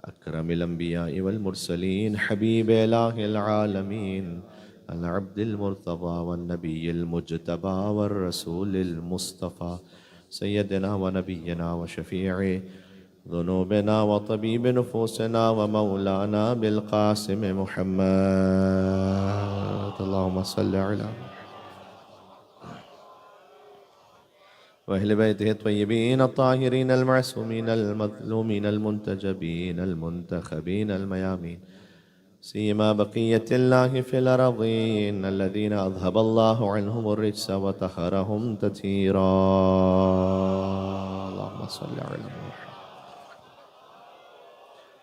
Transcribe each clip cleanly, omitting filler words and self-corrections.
أكرم الأنبياء والمرسلين حبيب إله العالمين العبد المرتضى والنبي المجتبى والرسول المصطفى سيدنا ونبينا وشفيع ذنوبنا وطبيب نفوسنا ومولانا بالقاسم محمد. اللهم صل على وأهل بيته الطيبين الطاهرين المعصومين المظلومين المنتجبين المنتخبين الميامين سيما بقية الله في الأرضين الذين أذهب الله عنهم الرجس وطهرهم تطهيرا. اللهم صل على محمد.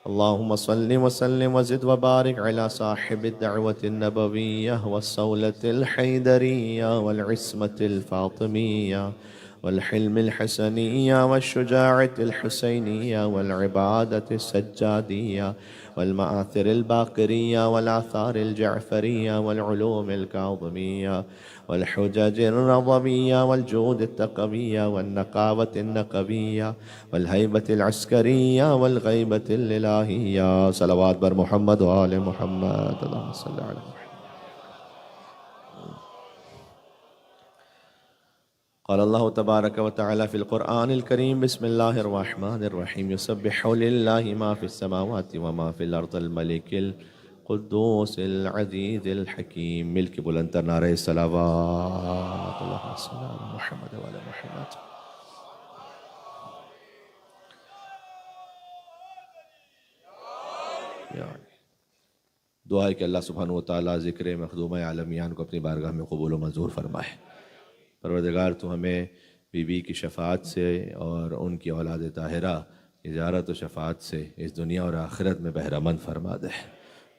اللهم صل وسلم وزد وبارك على صاحب الدعوة النبوية والصولة الحيدرية والعصمة الفاطمية والحلم الحسنية والشجاعة الحسينية والعبادة السجادية والمآثر الباقرية والآثار الجعفرية والعلوم الكاظمية والحجج الرضبية والجود التقوية والنقاوة النقبية والهيبة العسكرية والغيبة الإلهية. صلوات بر محمد وآل محمد. اللهم صل على محمد. قال الله تبارك وتعالى في القرآن الكريم بسم الله الرحمن الرحيم يسبح لله ما في السماوات وما في الأرض الملك القدوس العزيز الحكيم. ملك بلندر نعرہ صلوات. اللهم صل على محمد وعلى محمد. دعا ہے کہ اللہ سبحانہ وتعالیٰ ذکر مخدومہ عالمیان کو اپنی بارگاہ میں قبول و منظور فرمائے. پروردگار تو ہمیں بی بی کی شفاعت سے اور ان کی اولاد طاہرہ زیارت و شفاعت سے اس دنیا اور آخرت میں بہرہ مند فرما دے.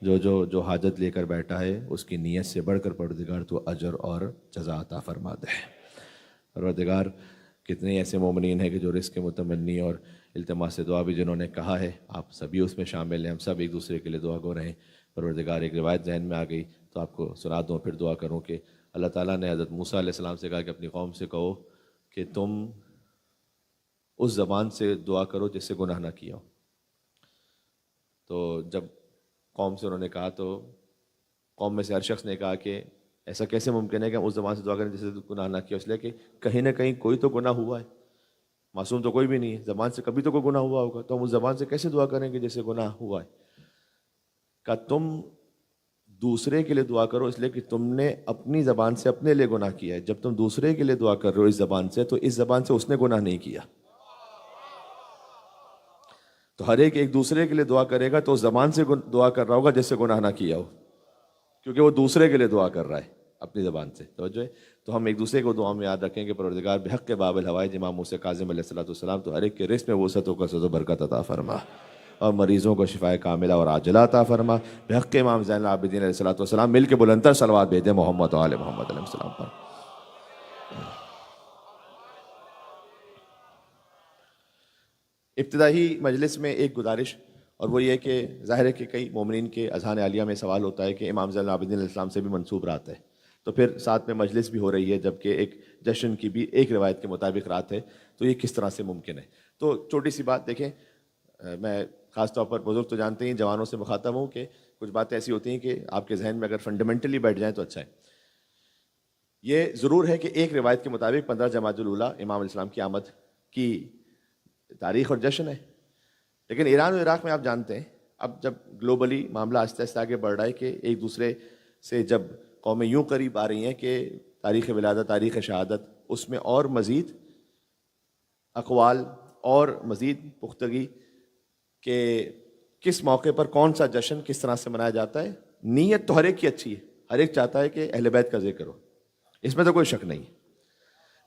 جو حاجت لے کر بیٹھا ہے اس کی نیت سے بڑھ کر پروردگار تو اجر اور جزا عطا فرما دے. پروردگار کتنے ایسے مومنین ہیں کہ جو رزق متمنی اور التماس دعا بھی جنہوں نے کہا ہے، آپ سبھی اس میں شامل ہیں. ہم سب ایک دوسرے کے لیے دعا گو رہے ہیں. پروردگار ایک روایت ذہن میں آ گئی تو آپ کو سنا دوں، پھر دعا کروں کہ اللہ تعالیٰ نے حضرت موسیٰ علیہ السلام سے کہا کہ اپنی قوم سے کہو کہ تم اس زبان سے دعا کرو جس سے گناہ نہ کیا ہو. تو جب قوم سے انہوں نے کہا تو قوم میں سے ہر شخص نے کہا کہ ایسا کیسے ممکن ہے کہ ہم اس زبان سے دعا کریں جس سے گناہ نہ کیا. اس لیے کہ کہیں نہ کہیں کوئی تو گناہ ہوا ہے، معصوم تو کوئی بھی نہیں ہے، زبان سے کبھی تو کوئی گناہ ہوا ہوگا، تو ہم اس زبان سے کیسے دعا کریں کہ جس سے گناہ ہوا ہے. کہ تم دوسرے کے لیے دعا کرو اس لیے کہ تم نے اپنی زبان سے اپنے لیے گناہ کیا ہے. جب تم دوسرے کے لیے دعا کر رہے ہو اس زبان سے تو اس زبان سے اس نے گناہ نہیں کیا. تو ہر ایک دوسرے کے لیے دعا کرے گا تو اس زبان سے دعا کر رہا ہوگا جس سے گناہ نہ کیا ہو، کیونکہ وہ دوسرے کے لیے دعا کر رہا ہے اپنی زبان سے. توجہ ہے. تو ہم ایک دوسرے کو دعا میں یاد رکھیں کہ پروردگار بحق باب الحوائج امام موسیٰ کاظم علیہ السلام تو ہر ایک کے رزق میں وسعت و کثرت و برکت عطا فرما اور مریضوں کو شفائے کاملہ اور عاجلہ عطا فرما. بحق امام زین العابدین علیہ السلام مل کے بلندتر صلوات بھیجیں محمد و آل محمد علیہ السلام پر. ابتدائی مجلس میں ایک گزارش، اور وہ یہ کہ ظاہر ہے کہ کئی مومنین کے اذہان عالیہ میں سوال ہوتا ہے کہ امام زین العابدین علیہ السلام سے بھی منسوب رات ہے، تو پھر ساتھ میں مجلس بھی ہو رہی ہے جبکہ ایک جشن کی بھی ایک روایت کے مطابق رات ہے، تو یہ کس طرح سے ممکن ہے. تو چھوٹی سی بات دیکھیں، میں خاص طور پر بزرگ تو جانتے ہیں، جوانوں سے مخاطب ہوں کہ کچھ باتیں ایسی ہوتی ہیں کہ آپ کے ذہن میں اگر فنڈامنٹلی بیٹھ جائیں تو اچھا ہے. یہ ضرور ہے کہ ایک روایت کے مطابق 15 جمادی الاولیٰ امام علیہ السلام کی آمد کی تاریخ اور جشن ہے. لیکن ایران و عراق میں آپ جانتے ہیں اب جب گلوبلی معاملہ آہستہ آہستہ آگے بڑھ رہا ہے کہ ایک دوسرے سے جب قومیں یوں قریب آ رہی ہیں کہ تاریخ ولادت، تاریخ شہادت، اس میں اور مزید اقوال اور مزید پختگی کہ کس موقع پر کون سا جشن کس طرح سے منایا جاتا ہے. نیت تو ہر ایک کی اچھی ہے، ہر ایک چاہتا ہے کہ اہل بیت کا ذکر ہو، اس میں تو کوئی شک نہیں ہے.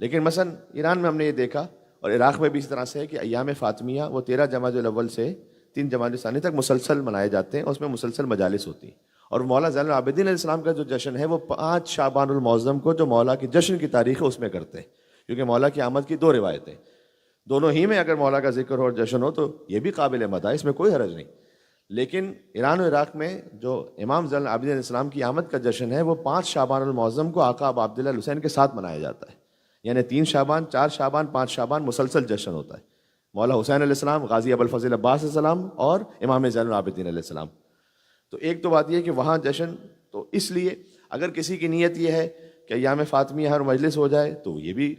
لیکن مثلا ایران میں ہم نے یہ دیکھا اور عراق میں بھی اس طرح سے ہے کہ ایام فاطمیہ وہ 13 جمادی الاول سے 3 جمادی ثانی تک مسلسل منائے جاتے ہیں، اور اس میں مسلسل مجالس ہوتی ہیں. اور مولا زین العابدین علیہ السلام کا جو جشن ہے وہ 5 شعبان المعظم کو جو مولا کی جشن کی تاریخ ہے اس میں کرتے ہیں، کیونکہ مولا کی آمد کی 2 روایتیں، دونوں ہی میں اگر مولا کا ذکر ہو اور جشن ہو تو یہ بھی قابل مدح ہے، اس میں کوئی حرج نہیں. لیکن ایران و عراق میں جو امام زین العابدین علیہ السلام کی آمد کا جشن ہے وہ 5 شعبان المعظم کو آقا ابا عبداللہ الحسین کے ساتھ منایا جاتا ہے. یعنی 3 شعبان، 4 شعبان، 5 شعبان مسلسل جشن ہوتا ہے. مولا حسین علیہ السلام، غازی ابوالفضل عباس علیہ السلام اور امام زین العابدین علیہ السلام. تو ایک تو بات یہ کہ وہاں جشن، تو اس لیے اگر کسی کی نیت یہ ہے کہ ایام فاطمیہ ہر مجلس ہو جائے تو یہ بھی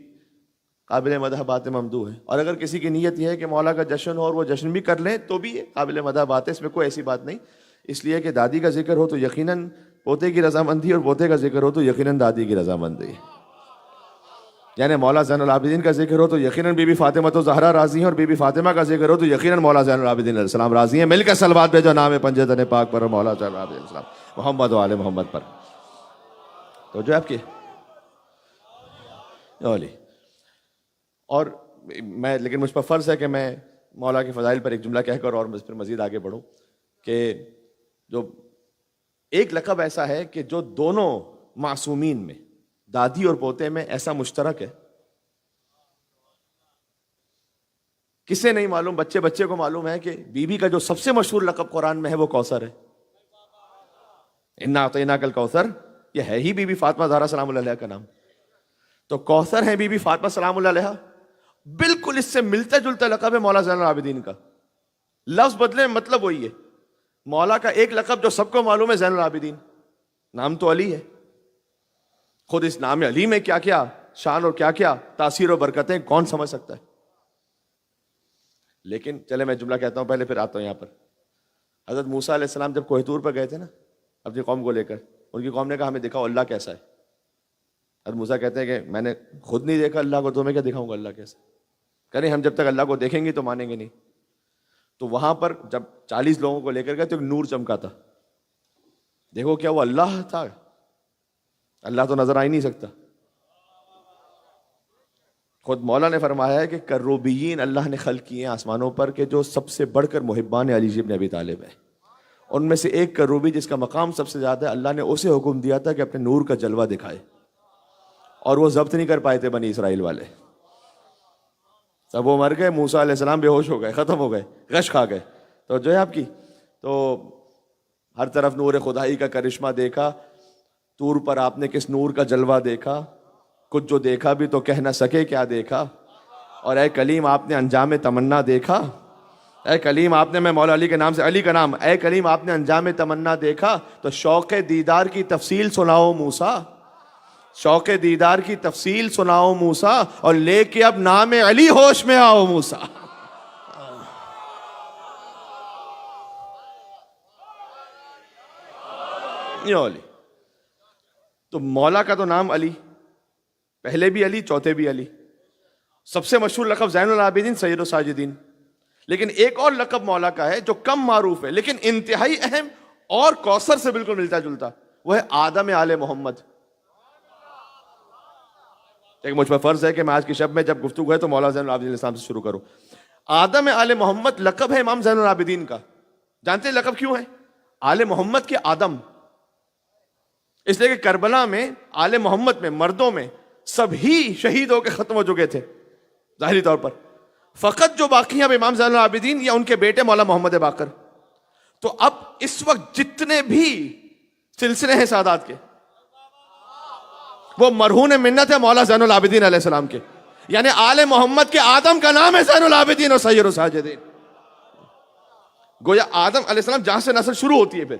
قابل مدح بات ممدوح ہے، اور اگر کسی کی نیت یہ ہے کہ مولا کا جشن ہو اور وہ جشن بھی کر لیں تو بھی یہ قابل مدح بات ہے، اس میں کوئی ایسی بات نہیں. اس لیے کہ دادی کا ذکر ہو تو یقیناً پوتے کی رضامندی، اور پوتے کا ذکر ہو تو یقیناً دادی کی رضامندی. یعنی مولا زین العابدین کا ذکر ہو تو یقیناً بی بی فاطمہ تو زہرا راضی ہیں، اور بی بی فاطمہ کا ذکر ہو تو یقیناً مولا زین العابدین علیہ السلام راضی ہیں. مل کر صلوات بھیجو نام پنجتن پاک پر مولا زین العابدین علیہ السلام محمد و آل محمد پر. تو جو آپ کی اولی، اور میں لیکن مجھ پر فرض ہے کہ میں مولا کے فضائل پر ایک جملہ کہہ کر اور پھر مزید آگے بڑھوں کہ جو ایک لقب ایسا ہے کہ جو دونوں معصومین میں، دادی اور پوتے میں ایسا مشترک ہے، کسے نہیں معلوم، بچے بچے کو معلوم ہے کہ بی بی کا جو سب سے مشہور لقب قرآن میں ہے وہ کوثر ہے. انا اعطیناک الکوثر، یہ ہے ہی بی بی فاطمہ زہرا سلام اللہ علیہ کا نام. تو کوثر ہے بی بی فاطمہ سلام اللہ علیہ. بالکل اس سے ملتا جلتا لقب ہے مولا زین العابدین کا، لفظ بدلے مطلب وہی ہے. مولا کا ایک لقب جو سب کو معلوم ہے زین العابدین، نام تو علی ہے. خود اس نام علی میں کیا کیا شان اور کیا کیا تاثیر و برکتیں کون سمجھ سکتا ہے. لیکن چلے میں جملہ کہتا ہوں پہلے پھر آتا ہوں یہاں پر. حضرت موسیٰ علیہ السلام جب کوہ طور پر گئے تھے نا اپنی قوم کو لے کر، ان کی قوم نے کہا ہمیں دکھاؤ اللہ کیسا ہے. حضرت موسیٰ کہتے ہیں کہ میں نے خود نہیں دیکھا اللہ کو، تو میں کیا دکھاؤں گا اللہ کیسا. کریں ہم جب تک اللہ کو دیکھیں گے تو مانیں گے نہیں. تو وہاں پر جب 40 لوگوں کو لے کر گئے تو ایک نور چمکا تھا. دیکھو کیا وہ اللہ تھا؟ اللہ تو نظر آ ہی نہیں سکتا. خود مولا نے فرمایا ہے کہ کروبیین اللہ نے خلق کیے ہیں آسمانوں پر کہ جو سب سے بڑھ کر محبان علی ابن ابی طالب ہے. ان میں سے ایک کروبی جس کا مقام سب سے زیادہ ہے، اللہ نے اسے حکم دیا تھا کہ اپنے نور کا جلوہ دکھائے، اور وہ ضبط نہیں کر پائے تھے بنی اسرائیل والے. سب وہ مر گئے، موسیٰ علیہ السلام بے ہوش ہو گئے، ختم ہو گئے، غش کھا گئے. تو جو ہے آپ کی تو ہر طرف نور خدائی کا کرشمہ دیکھا. طور پر آپ نے کس نور کا جلوہ دیکھا، کچھ جو دیکھا بھی تو کہہ نہ سکے کیا دیکھا. اور اے کلیم آپ نے انجام تمنا دیکھا. اے کلیم آپ نے، میں مولا علی کے نام سے، علی کا نام، اے کلیم آپ نے انجام تمنا دیکھا تو شوق دیدار کی تفصیل سناؤ موسیٰ. شوق دیدار کی تفصیل سناؤ موسیٰ، اور لے کے اب نام علی ہوش میں آؤ موسیٰ. علی تو مولا کا تو نام علی، پہلے بھی علی، چوتھے بھی علی. سب سے مشہور لقب زین العابدین، سید الساجدین. لیکن ایک اور لقب مولا کا ہے جو کم معروف ہے لیکن انتہائی اہم اور کوثر سے بالکل ملتا جلتا، وہ ہے آدم آل محمد. ایک مجھ پر فرض ہے کہ میں آج کی شب میں جب گفتگو ہے تو مولا زین العابدین علیہ السلام سے شروع کروں. آدم آل محمد لقب ہے امام زین العابدین کا. جانتے ہیں لقب کیوں ہے آل محمد کے آدم؟ اس لیے کہ کربلا میں آل محمد میں مردوں میں سبھی شہید ہو کے ختم ہو چکے تھے ظاہری طور پر. فقط جو باقی ہیں اب امام زین العابدین یا ان کے بیٹے مولا محمد باقر. تو اب اس وقت جتنے بھی سلسلے ہیں سادات کے وہ مرہون منت ہے مولا زین العابدین علیہ السلام کے. یعنی آل محمد کے آدم کا نام ہے زین العابدین اور سید الساجدین. گویا آدم علیہ السلام جہاں سے نسل شروع ہوتی ہے پھر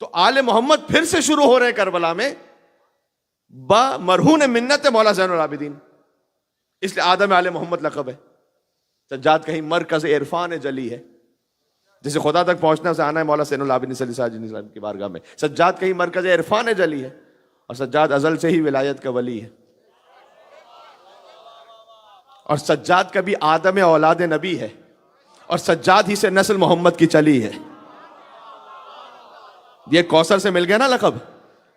تو آل محمد پھر سے شروع ہو رہے ہیں کربلا میں با مرہون منت مولا زین العابدین. اس لیے آدم آل محمد لقب ہے. سجاد کہیں مرکز عرفان جلی ہے، جسے خدا تک پہنچنا سے آنا ہے مولا زین العابدین صلی اللہ علیہ وسلم کی بارگاہ میں. سجاد کہیں مرکز عرفان جلی ہے، اور سجاد ازل سے ہی ولایت کا ولی ہے. اور سجاد کا بھی آدم اولاد نبی ہے، اور سجاد ہی سے نسل محمد کی چلی ہے. یہ کوثر سے مل گیا نا لقب.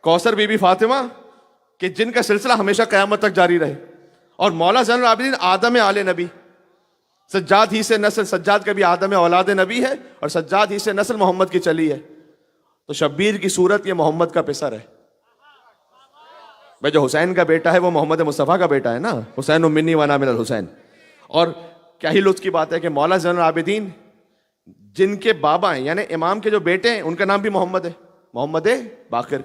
کوثر بی بی فاطمہ کہ جن کا سلسلہ ہمیشہ قیامت تک جاری رہے، اور مولا زین العابدین آدم آل نبی. سجاد ہی سے نسل، سجاد کا بھی آدم اولاد نبی ہے اور سجاد ہی سے نسل محمد کی چلی ہے. تو شبیر کی صورت یہ محمد کا پسر ہے. بھائی جو حسین کا بیٹا ہے وہ محمد مصطفیٰ کا بیٹا ہے نا، حسین منی وانا من الحسین. اور کیا ہی لطف کی بات ہے کہ مولا زین العابدین جن کے بابا ہیں یعنی امام کے جو بیٹے ہیں ان کا نام بھی محمد ہے، محمد باقر.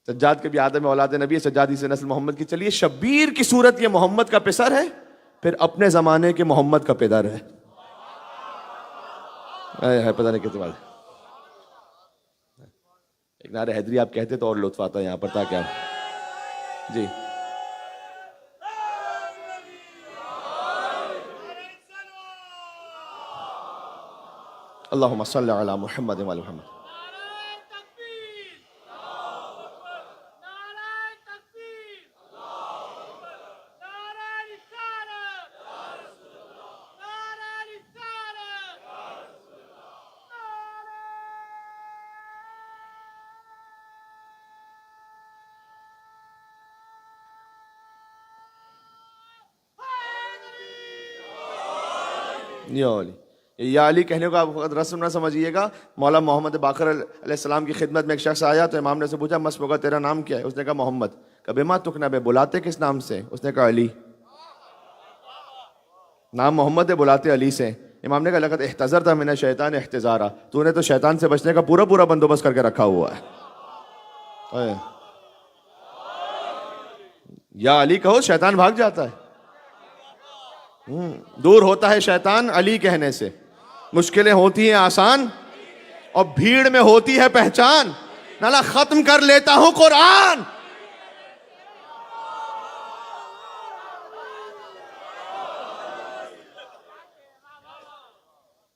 سجاد کے بھی آدم اولاد نبی ہے، سجاد ہی سے نسل محمد کی چلی ہے. شبیر کی صورت یہ محمد کا پسر ہے، پھر اپنے زمانے کے محمد کا پیدر ہے. پتہ نہیں کتنے بار ایک نعرہ حیدری آپ کہتے تو اور لطف آتا ہے یہاں پر. تاکہ آپ جی اللہم صلی علی محمد و علی محمد. یا علی کہنے کو آپ رسم نہ سمجھیے گا. مولا محمد باقر علیہ السلام کی خدمت میں ایک شخص آیا تو امام نے سے پوچھا مسموکا تیرا نام کیا ہے؟ اس نے کہا محمد. کہا بما تکنبے بلاتے کس نام سے؟ اس نے کہا علی. نام محمد ہے بلاتے علی سے. امام نے کہا لقد احتذرت من الشیطان احتذارا, تو نے تو شیطان سے بچنے کا پورا بندوبست کر کے رکھا ہوا ہے. یا علی کہو شیطان بھاگ جاتا ہے. دور ہوتا ہے شیطان علی کہنے سے. مشکلیں ہوتی ہیں آسان اور بھیڑ میں ہوتی ہے پہچان. نالا ختم کر لیتا ہوں قرآن.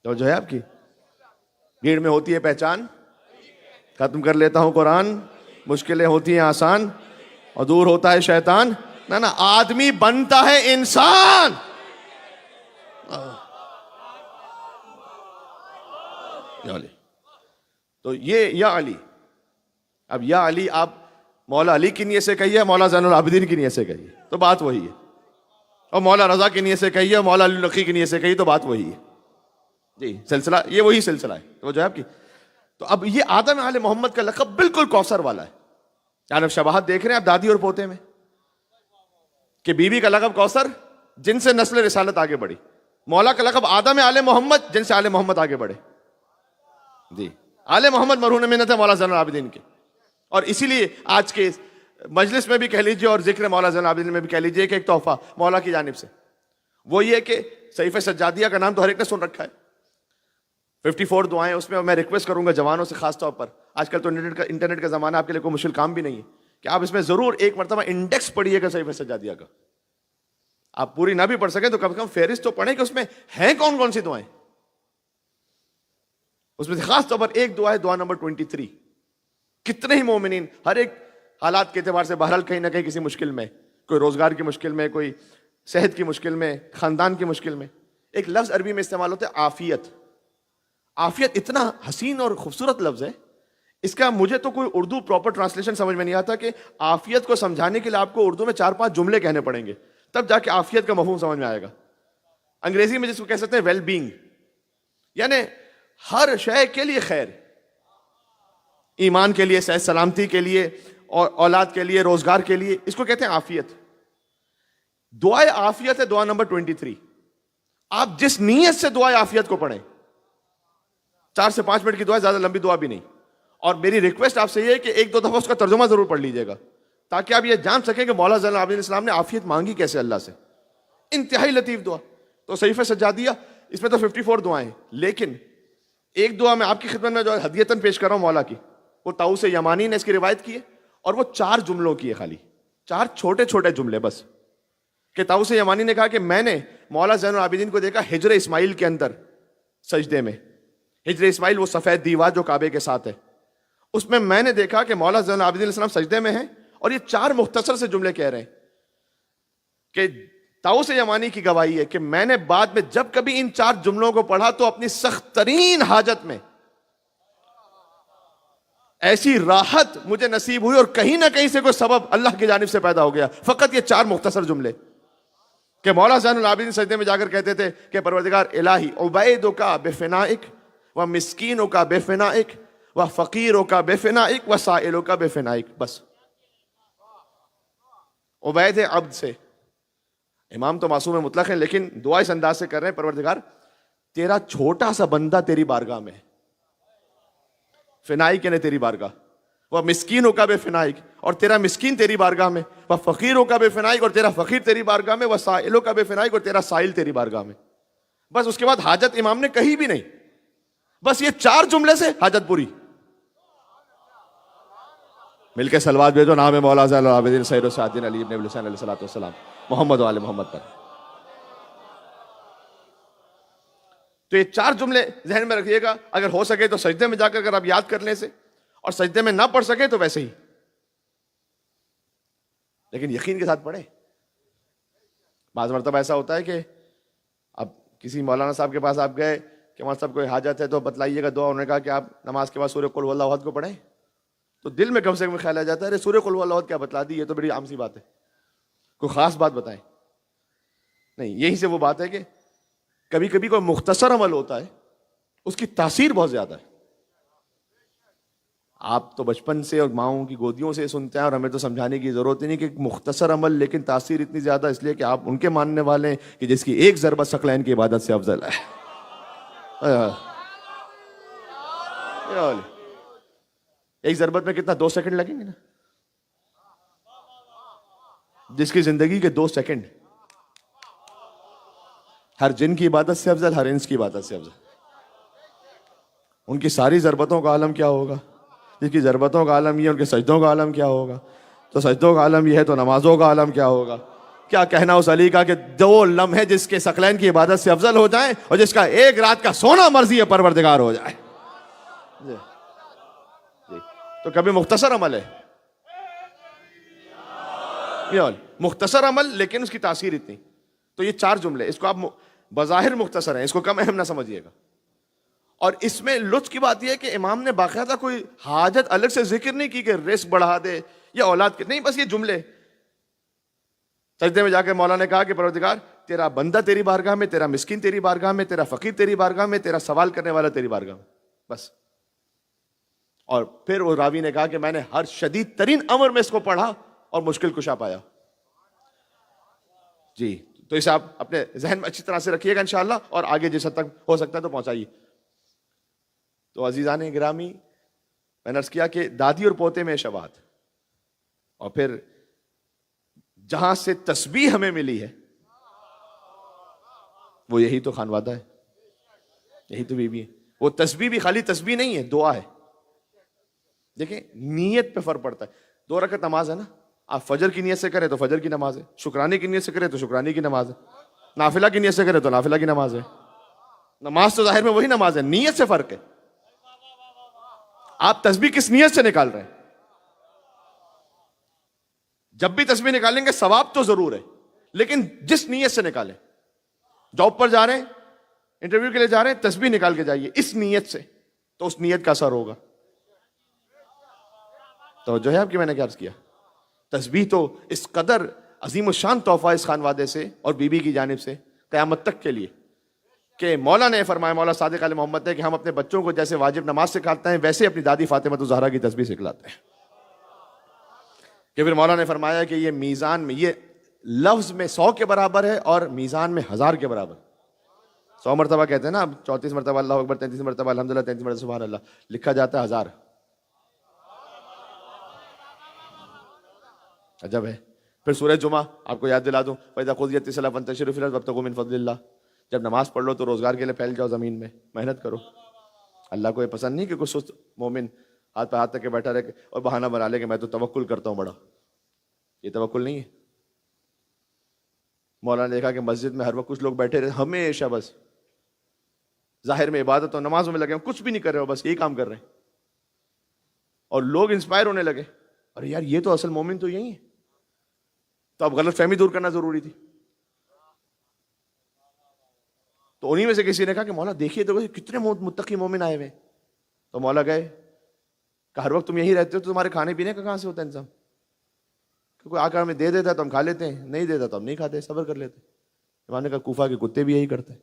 تو جو ہے آپ کی بھیڑ میں ہوتی ہے پہچان, ختم کر لیتا ہوں قرآن. مشکلیں ہوتی ہیں آسان اور دور ہوتا ہے شیطان. نا آدمی بنتا ہے انسان. یا علی. تو یہ یا علی. اب یا علی آپ مولا علی کی نیت سے کہیے, مولا زین العابدین کی نیت سے کہیے تو بات وہی ہے. اور مولا رضا کی نیت سے کہیے, مولا علی نقی کی نیت سے کہیے تو بات وہی ہے. جی سلسلہ یہ وہی سلسلہ ہے. تو جو ہے آپ کی تو اب یہ آدم آل محمد کا لقب بالکل کوثر والا ہے. یعنی شباہت دیکھ رہے ہیں آپ دادی اور پوتے میں کہ بی بی کا لقب کوثر جن سے نسل رسالت آگے بڑھی. مولا کا لقب آدم آل محمد جن سے آل محمد آگے بڑھے. جی آل محمد مرہون منت ہے مولا زین العابدین کے. اور اسی لیے آج کے مجلس میں بھی کہہ لیجئے اور ذکر مولا زین العابدین میں بھی کہہ لیجئے کہ ایک تحفہ مولا کی جانب سے وہ یہ کہ صحیفہ سجادیہ کا نام تو ہر ایک نے سن رکھا ہے. 54 دعائیں اس میں. میں ریکویسٹ کروں گا جوانوں سے خاص طور پر, آج کل تو انٹرنیٹ کا زمانہ, آپ کے لیے کوئی مشکل کام بھی نہیں ہے, کہ آپ اس میں ضرور ایک مرتبہ انڈیکس پڑھیے گا صحیفہ سجادیہ کا. آپ پوری نہ بھی پڑھ سکیں تو کم سے کم فہرست تو پڑھیں کہ اس میں ہیں کون کون سی دعائیں. اس میں سے خاص طور پر ایک دعا ہے, دعا نمبر 23. کتنے ہی مومنین ہر ایک حالات کے اعتبار سے بہرحال کہیں نہ کہیں کسی مشکل میں, کوئی روزگار کی مشکل میں, کوئی صحت کی مشکل میں, خاندان کی مشکل میں. ایک لفظ عربی میں استعمال ہوتا ہے عافیت. عافیت اتنا حسین اور خوبصورت لفظ ہے, اس کا مجھے تو کوئی اردو پراپر ٹرانسلیشن سمجھ میں نہیں آتا کہ عافیت کو سمجھانے کے لیے آپ کو اردو میں 4-5 جملے کہنے پڑیں گے تب جا کے عافیت کا مفہوم سمجھ میں آئے گا. انگریزی میں جس کو کہہ سکتے ہیں ویل بینگ, یعنی ہر شے کے لیے خیر, ایمان کے لیے, صحت سلامتی کے لیے, اور اولاد کے لیے, روزگار کے لیے, اس کو کہتے ہیں عافیت. دعائے عافیت ہے دعا نمبر 23. آپ جس نیت سے دعائے عافیت کو پڑھیں, 4 سے 5 منٹ کی دعا, زیادہ لمبی دعا بھی نہیں. اور میری ریکویسٹ آپ سے یہ ہے کہ 1-2 دفعہ اس کا ترجمہ ضرور پڑھ لیجئے گا تاکہ آپ یہ جان سکیں کہ مولا زین العابدین السلام نے عافیت مانگی کیسے اللہ سے. انتہائی لطیف دعا. تو صحیفہ سجادیہ اس میں تو 54 دعائیں ہیں, لیکن ایک دعا میں آپ کی خدمت میں جو ہدیتاً پیش کر رہا ہوں مولا کی, وہ طاؤس یمانی نے اس کی روایت کی ہے, اور وہ 4 جملوں کی ہے, خالی 4 چھوٹے چھوٹے جملے بس. کہ طاؤس یمانی نے کہا کہ میں نے مولا زین العابدین کو دیکھا ہجر اسماعیل کے اندر سجدے میں. ہجر اسماعیل وہ سفید دیوار جو کعبے کے ساتھ ہے, اس میں نے دیکھا کہ مولا زین العابدین علیہ السلام سجدے میں ہیں, اور یہ 4 مختصر سے جملے کہہ رہے ہیں کہ طاؤس یمانی کی گواہی ہے کہ میں نے بعد میں جب کبھی ان 4 جملوں کو پڑھا تو اپنی سخت ترین حاجت میں ایسی راحت مجھے نصیب ہوئی, اور کہیں نہ کہیں سے کوئی سبب اللہ کی جانب سے پیدا ہو گیا. فقط یہ 4 مختصر جملے کہ مولا زین العابدین سجدے میں جا کر کہتے تھے کہ پروردگار الہی عبیدک بفنائک و مسکینک بفنائک و فقیرک بفنائک و سائلک بفنائک. بس عبید ہے عبد سے, امام تو معصوم مطلق ہیں, لیکن دعا اس انداز سے کر رہے ہیں پروردگار تیرا چھوٹا سا بندہ تیری بارگاہ میں ہے. فنائی کہنے تیری بارگاہ, وہ مسکینوں کا بے فنائک، اور تیرا مسکین تیری بارگاہ میں، وہ فقیروں کا بے فنائک، اور تیرا فقیر تیری بارگاہ میں، وہ سائلوں کا بے فنائک، اور تیرا سائل تیری بارگاہ میں. بس اس کے بعد حاجت امام نے کہی بھی نہیں، بس یہ 4 جملے سے حاجت پوری. مل کے صلوات بھیجو نام مولا زین العابدین سید السعدین علی ابن ابی الحسین علیہ الصلوۃ والسلام، محمد و آل محمد پر. تو یہ 4 جملے ذہن میں رکھیے گا. اگر ہو سکے تو سجدے میں جا کر اگر آپ یاد کر لیں سے، اور سجدے میں نہ پڑھ سکے تو ویسے ہی، لیکن یقین کے ساتھ پڑھیں. بعض مرتبہ ایسا ہوتا ہے کہ اب کسی مولانا صاحب کے پاس آپ گئے کہ مولانا صاحب کوئی حاجت ہے تو بتلائیے گا دعا. انہوں نے کہا کہ آپ نماز کے بعد سورہ قل هو اللہ احد کو پڑھیں، تو دل میں کم سے کم خیال آ جاتا ہے ارے سورہ قل هو اللہ احد کیا بتلا دی، یہ تو بڑی عام سی بات ہے، کوئی خاص بات بتائیں. نہیں، یہی سے وہ بات ہے کہ کبھی کبھی کوئی مختصر عمل ہوتا ہے اس کی تاثیر بہت زیادہ ہے. آپ تو بچپن سے اور ماؤں کی گودیوں سے سنتے ہیں، اور ہمیں تو سمجھانے کی ضرورت ہی نہیں کہ مختصر عمل لیکن تاثیر اتنی زیادہ، اس لیے کہ آپ ان کے ماننے والے ہیں کہ جس کی ایک ضربت ثقلین کی عبادت سے افضل ہے. ایک ضربت میں کتنا 2 سیکنڈ لگیں گے نا، جس کی زندگی کے 2 سیکنڈ ہر جن کی عبادت سے افضل، ہر انس کی عبادت سے افضل. ان کی ساری ضربتوں کا عالم کیا ہوگا، جس کی ضربتوں کا عالم یہ، ان کے سجدوں کا عالم کیا ہوگا. تو سجدوں کا عالم یہ ہے تو نمازوں کا عالم کیا ہوگا. کیا کہنا اس علی کا کہ 2 لمحے جس کے ثقلین کی عبادت سے افضل ہو جائیں، اور جس کا ایک رات کا سونا مرضی ہے پروردگار ہو جائے. جی. تو کبھی مختصر عمل ہے، مختصر عمل لیکن اس کی تاثیر اتنی. تو یہ 4 جملے، اس کو آپ بظاہر مختصر ہیں، اس کو کم اہم نہ سمجھیے گا. اور اس میں لطف کی بات یہ ہے کہ امام نے باقاعدہ کوئی حاجت الگ سے ذکر نہیں کی کہ رزق بڑھا دے یا اولاد کے، نہیں، بس یہ جملے. سجدے میں جا کے مولا نے کہا کہ پروردگار تیرا بندہ تیری بارگاہ میں، تیرا مسکین تیری بارگاہ میں، تیرا فقیر تیری بارگاہ میں، تیرا سوال کرنے والا تیری بارگاہ میں، بس. اور پھر وہ راوی نے کہا کہ میں نے ہر شدید ترین امر میں اس کو پڑھا اور مشکل کشا پایا. جی. تو اسے آپ اپنے ذہن میں اچھی طرح سے رکھیے گا انشاءاللہ، اور آگے جس حد تک ہو سکتا ہے تو پہنچائیے. تو عزیزان گرامی، میں نے عرض کیا کہ دادی اور پوتے میں شباہت، اور پھر جہاں سے تسبیح ہمیں ملی ہے وہ یہی تو خانوادہ ہے، یہی تو بیوی ہے. وہ تسبیح بھی خالی تسبیح نہیں ہے، دعا ہے. دیکھیں نیت پہ فرق پڑتا ہے. 2 رکعت نماز ہے نا، آپ فجر کی نیت سے کریں تو فجر کی نماز ہے، شکرانے کی نیت سے کریں تو شکرانے کی نماز ہے، نافلہ کی نیت سے کریں تو نافلہ کی نماز ہے. نماز تو ظاہر میں وہی نماز ہے، نیت سے فرق ہے. آپ تسبیح کس نیت سے نکال رہے ہیں؟ جب بھی تسبیح نکالیں گے ثواب تو ضرور ہے، لیکن جس نیت سے نکالیں. جاب پر جا رہے ہیں، انٹرویو کے لیے جا رہے ہیں، تسبیح نکال کے جائیے اس نیت سے، تو اس نیت کا اثر ہوگا. تو جو ہے آپ کی، میں نے کیا عرض کیا، تسبیح تو اس قدر عظیم الشان تحفہ اس خانوادے سے اور بیوی کی جانب سے قیامت تک کے لیے، کہ مولا نے فرمایا، مولا صادق علیہ محمد نے، کہ ہم اپنے بچوں کو جیسے واجب نماز سکھاتے ہیں ویسے اپنی دادی فاطمہ الزہرا کی تسبیح سکھلاتے ہیں. کہ پھر مولا نے فرمایا کہ یہ میزان میں، یہ لفظ میں 100 کے برابر ہے اور میزان میں 1000 کے برابر. 100 مرتبہ کہتے ہیں نا، 34 مرتبہ اللہ اکبر، 33 مرتبہ الحمدللہ، 33 مرتبہ سبحان اللہ، لکھا جاتا ہے 1000. عجب ہے. پھر سورہ جمعہ آپ کو یاد دلا دوں، فَإِذَا قُضِيَتِ الصَّلَاةُ فَانتَشِرُوا فِي الْأَرْضِ وَابْتَغُوا مِن فَضْلِ اللَّهِ. جب نماز پڑھ لو تو روزگار کے لیے پھیل جاؤ زمین میں، محنت کرو. اللہ کو یہ پسند نہیں کہ کوئی سست مومن ہاتھ پہ ہاتھ تک کے بیٹھا رہے اور بہانہ بنا لے کہ میں تو توکل کرتا ہوں بڑا. یہ توکل نہیں ہے. مولانا نے دیکھا کہ مسجد میں ہر وقت کچھ لوگ بیٹھے رہے ہمیشہ، بس ظاہر میں عبادت اور نمازوں میں لگے ہیں، کچھ بھی نہیں کر رہے ہو، بس یہی کام کر رہے ہیں. اور لوگ انسپائر ہونے لگے، ارے یار یہ تو اصل مومن تو یہی ہے. تو اب غلط فہمی دور کرنا ضروری تھی. تو انہی میں سے کسی نے کہا کہ مولا دیکھیے تو کتنے متقی مومن آئے ہوئے. تو مولا گئے کہ ہر وقت تم یہی رہتے ہو تو تمہارے کھانے پینے کا کہاں سے ہوتا ہے انتظام؟ کوئی آ کر ہمیں دے دیتا ہے تو ہم کھا لیتے ہیں، نہیں دیتا تو ہم نہیں کھاتے، صبر کر لیتے. امام نے کہا کوفہ کے کتے بھی یہی کرتے ہیں.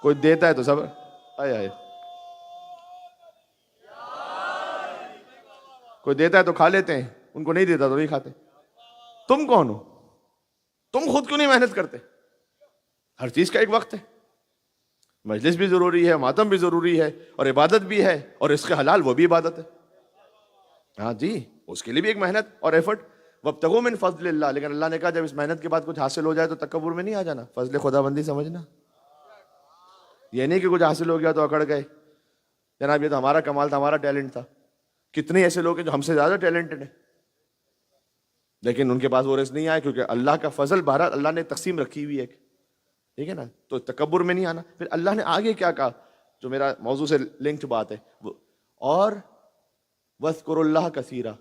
کوئی دیتا ہے تو صبر، آئے آئے، کوئی دیتا ہے تو کھا لیتے ہیں، ان کو نہیں دیتا تو نہیں کھاتے. تم کون ہو؟ تم خود کیوں نہیں محنت کرتے؟ ہر چیز کا ایک وقت ہے. مجلس بھی ضروری ہے، ماتم بھی ضروری ہے، اور عبادت بھی ہے، اور اس کے حلال وہ بھی عبادت ہے. ہاں جی، اس کے لیے بھی ایک محنت اور ایفرٹ. وابتغوا من فضل اللہ، لیکن اللہ نے کہا جب اس محنت کے بعد کچھ حاصل ہو جائے تو تکبر میں نہیں آ جانا، فضل خدا بندی سمجھنا. یہ نہیں کہ کچھ حاصل ہو گیا تو اکڑ گئے، جناب یہ تو ہمارا کمال تھا، ہمارا ٹیلنٹ تھا. کتنے ایسے لوگ ہیں جو ہم سے زیادہ ٹیلنٹڈ ہیں لیکن ان کے پاس وہ رزق نہیں آئے، کیونکہ اللہ کا فضل بہرحال اللہ نے تقسیم رکھی ہوئی ہے، ٹھیک ہے نا. تو تکبر میں نہیں آنا. پھر اللہ نے آگے کیا کہا جو میرا موضوع سے لنکڈ بات ہے، اور وَاذْكُرُوا اللَّهَ كَثِيرًا،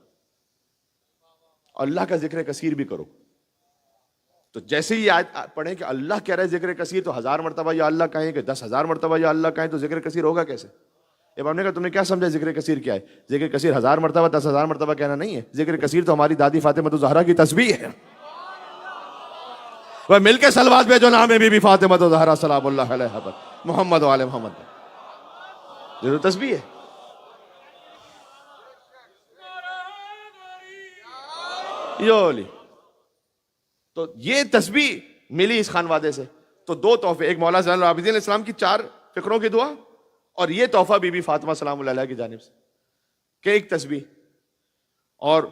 اللہ کا ذکر کثیر بھی کرو. تو جیسے ہی آیت پڑھیں کہ اللہ کہہ رہا ہے ذکر کثیر، تو 1000 مرتبہ یا اللہ کہیں کہ 10,000 مرتبہ یا اللہ کہیں تو ذکر کثیر ہوگا کیسے؟ امام نے کہا تم نے کیا سمجھا ذکر کثیر کیا ہے؟ ذکر کثیر 1000 مرتبہ 10,000 مرتبہ کہنا نہیں ہے. ذکر کثیر تو ہماری دادی فاطمہ زہرا کی تسبیح ہے. وہ مل کے صلوات بھیجو نام ہے بی بی فاطمہ زہرا سلام اللہ علیہا پر، محمد و آل محمد. یہ تو تسبیح ہے. یولی تو یہ تسبیح ملی اس خانوادے سے. تو دو تحفے، ایک مولا زین العابدین علیہ السلام کی 4 فقروں کی دعا، اور یہ تحفہ بی بی فاطمہ سلام اللہ علیہ کی جانب سے کہ ایک تسبیح. اور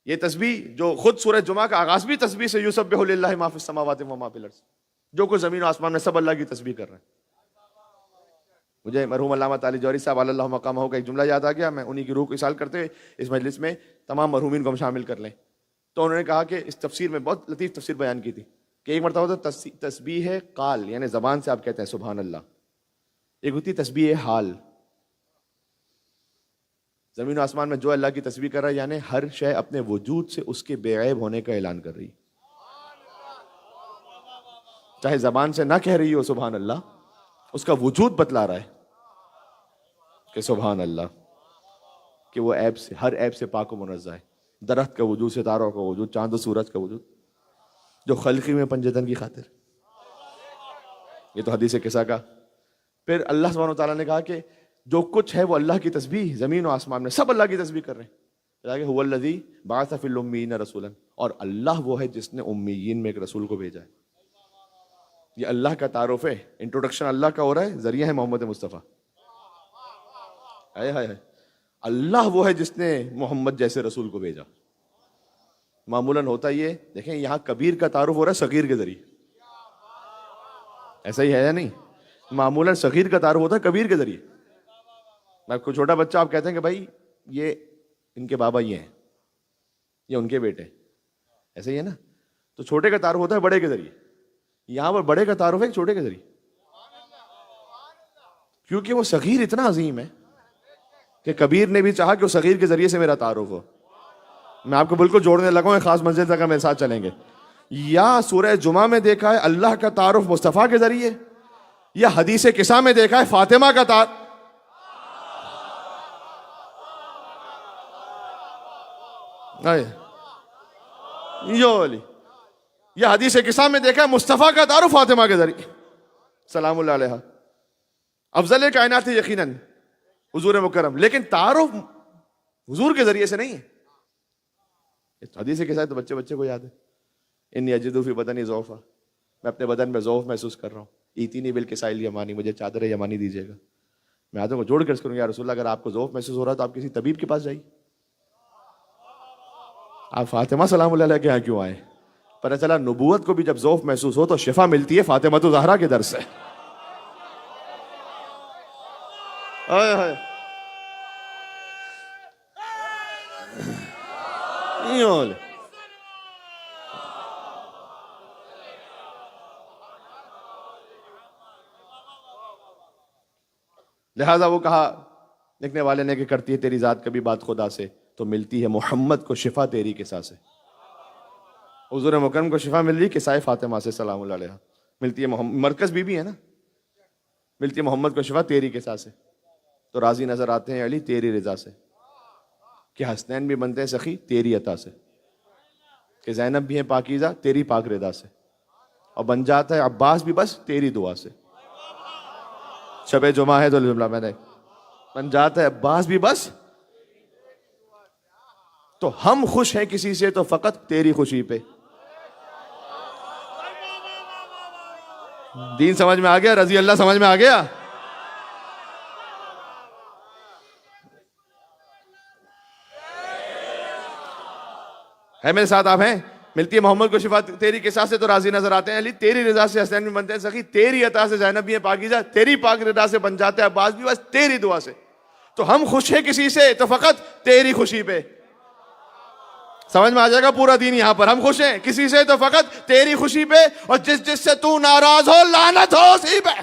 یہ تسبیح جو خود سورہ جمعہ کا آغاز بھی تسبیح سے، یسبح للہ ما فی السماوات و ما فی الارض، جو کچھ زمین و آسمان میں سب اللہ کی تسبیح کر رہے ہیں. مجھے مرحوم علامہ علی جوہری صاحب علی اللہ مقامہ کا ایک جملہ یاد آ گیا. میں انہی کی روح کو اصال کرتے ہوئے اس مجلس میں تمام مرحومین کو ہم شامل کر لیں. تو انہوں نے کہا کہ اس تفسیر میں بہت لطیف تفسیر بیان کی تھی کہ ایک مرتبہ تو تسبیح ہے قال، یعنی زبان سے آپ کہتے ہیں سبحان اللہ. ایک ہوتی تسبیح حال، زمین و آسمان میں جو اللہ کی تسبیح کر رہا ہے، یعنی ہر شے اپنے وجود سے اس کے بے عیب ہونے کا اعلان کر رہی، چاہے زبان سے نہ کہہ رہی ہو سبحان اللہ، اس کا وجود بتلا رہا ہے کہ سبحان اللہ، کہ وہ عیب سے، ہر عیب سے پاک و منزہ ہے. درخت کا وجود، ستاروں کا وجود، چاند و سورج کا وجود، جو خلقی میں پنجتن کی خاطر. یہ تو حدیث قصہ کا. پھر اللہ سبحانہ وتعالیٰ نے کہا کہ جو کچھ ہے وہ اللہ کی تسبیح، زمین و آسمان میں سب اللہ کی تسبیح کر رہے ہیں. هو الذی بعث فی الامیین رسولا، اور اللہ وہ ہے جس نے امیین میں ایک رسول کو بھیجا ہے. یہ اللہ کا تعارف ہے، انٹروڈکشن اللہ کا ہو رہا ہے، ذریعہ ہے محمد مصطفیٰ. اللہ وہ ہے جس نے محمد جیسے رسول کو بھیجا. معمولاً ہوتا یہ، دیکھیں یہاں کبیر کا تعارف ہو رہا ہے صغیر کے ذریعے، ایسا ہی ہے یا نہیں؟ معمولاً صغیر کا تعارف ہوتا ہے کبیر کے ذریعے. کوئی چھوٹا بچہ آپ کہتے ہیں کہ بھائی یہ ان کے بابا یہ ہیں، یہ ان کے بیٹے، ایسا ہی ہے نا. تو چھوٹے کا تعارف ہوتا ہے بڑے کے ذریعے. یہاں پر بڑے کا تعارف ہے چھوٹے کے ذریعے، کیونکہ وہ صغیر اتنا عظیم ہے کہ کبیر نے بھی چاہا کہ وہ صغیر کے ذریعے سے میرا تعارف ہو. میں آپ کو بالکل جوڑنے لگا ہوں، ایک خاص منزل تک میرے ساتھ چلیں گے. یا سورہ جمعہ میں دیکھا ہے اللہ کا تعارف مصطفیٰ کے ذریعے، یا حدیث قصہ میں دیکھا ہے فاطمہ کا تعارف. یا حدیث قصہ میں دیکھا ہے مصطفیٰ کا تعارف فاطمہ کے ذریعے سلام اللہ علیہ. افضل کائنات ہے یقیناً حضور مکرم، لیکن تعارف حضور کے ذریعے سے نہیں ہے. حدیث کے ساتھ تو بچے بچے کو یاد ہے، انی اجد فی بدنی ضعفا، میں اپنے بدن میں ضعف محسوس کر رہا ہوں. ایتینی بالکسائل یمانی، مجھے چادر یمانی دیجیے گا. میں آدھوں کو جوڑ کر کروں، یا رسول اللہ اگر آپ کو ضعف محسوس ہو رہا تو آپ کسی طبیب کے پاس جائیے. آپ فاطمہ سلام اللہ علیہ کے یہاں کیوں آئے؟ پتہ چلا نبوت کو بھی جب ضعف محسوس ہو تو شفا ملتی ہے فاطمہ زہرا کے در سے. لہذا وہ کہا لکھنے والے نے کہ کرتی ہے تیری ذات کبھی بات خدا سے تو ملتی ہے محمد کو شفا تیری قصہ سے. حضور مکرم کو شفا مل رہی قصہ فاطمہ سے سلام اللہ علیہ. ملتی ہے مرکز بی بی ہے نا، ملتی ہے محمد کو شفا تیری قصہ سے. تو راضی نظر آتے ہیں علی تیری رضا سے، کہ حسنین بھی بنتے ہیں سخی تیری عطا سے، کہ زینب بھی ہیں پاکیزہ تیری پاک رضا سے، اور بن جاتا ہے عباس بھی بس تیری دعا سے. شب جمعہ ہے تو جملہ میں نے بن جاتا ہے عباس بھی بس. تو ہم خوش ہیں کسی سے تو فقط تیری خوشی پہ. دین سمجھ میں آ گیا؟ رضی اللہ سمجھ میں آ گیا؟ ہے میرے ساتھ؟ آپ ہیں؟ ملتی ہے محمد کو شفا تیری قصہ سے تو راضی نظر آتے ہیں علی، تیری رضا سے حسین بھی بنتے ہیں سخی، تیری عطا سے زینب بھی ہے پاکیزہ، تیری پاک رضا سے بن جاتے ہیں عباس بھی، بس تیری دعا سے۔ تو ہم خوش ہیں کسی سے تو فقط تیری خوشی پہ۔ سمجھ میں آ جائے گا پورا دین یہاں پر۔ ہم خوش ہیں کسی سے تو فقط تیری خوشی پہ، اور جس جس سے تو ناراض ہو لعنت ہو اسی پہ۔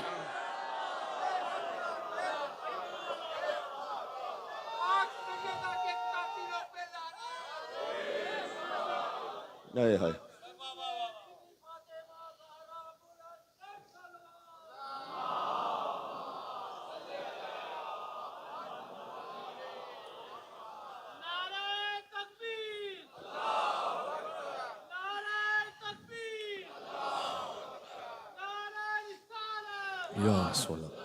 ہائے ہائے یا رسول اللہ،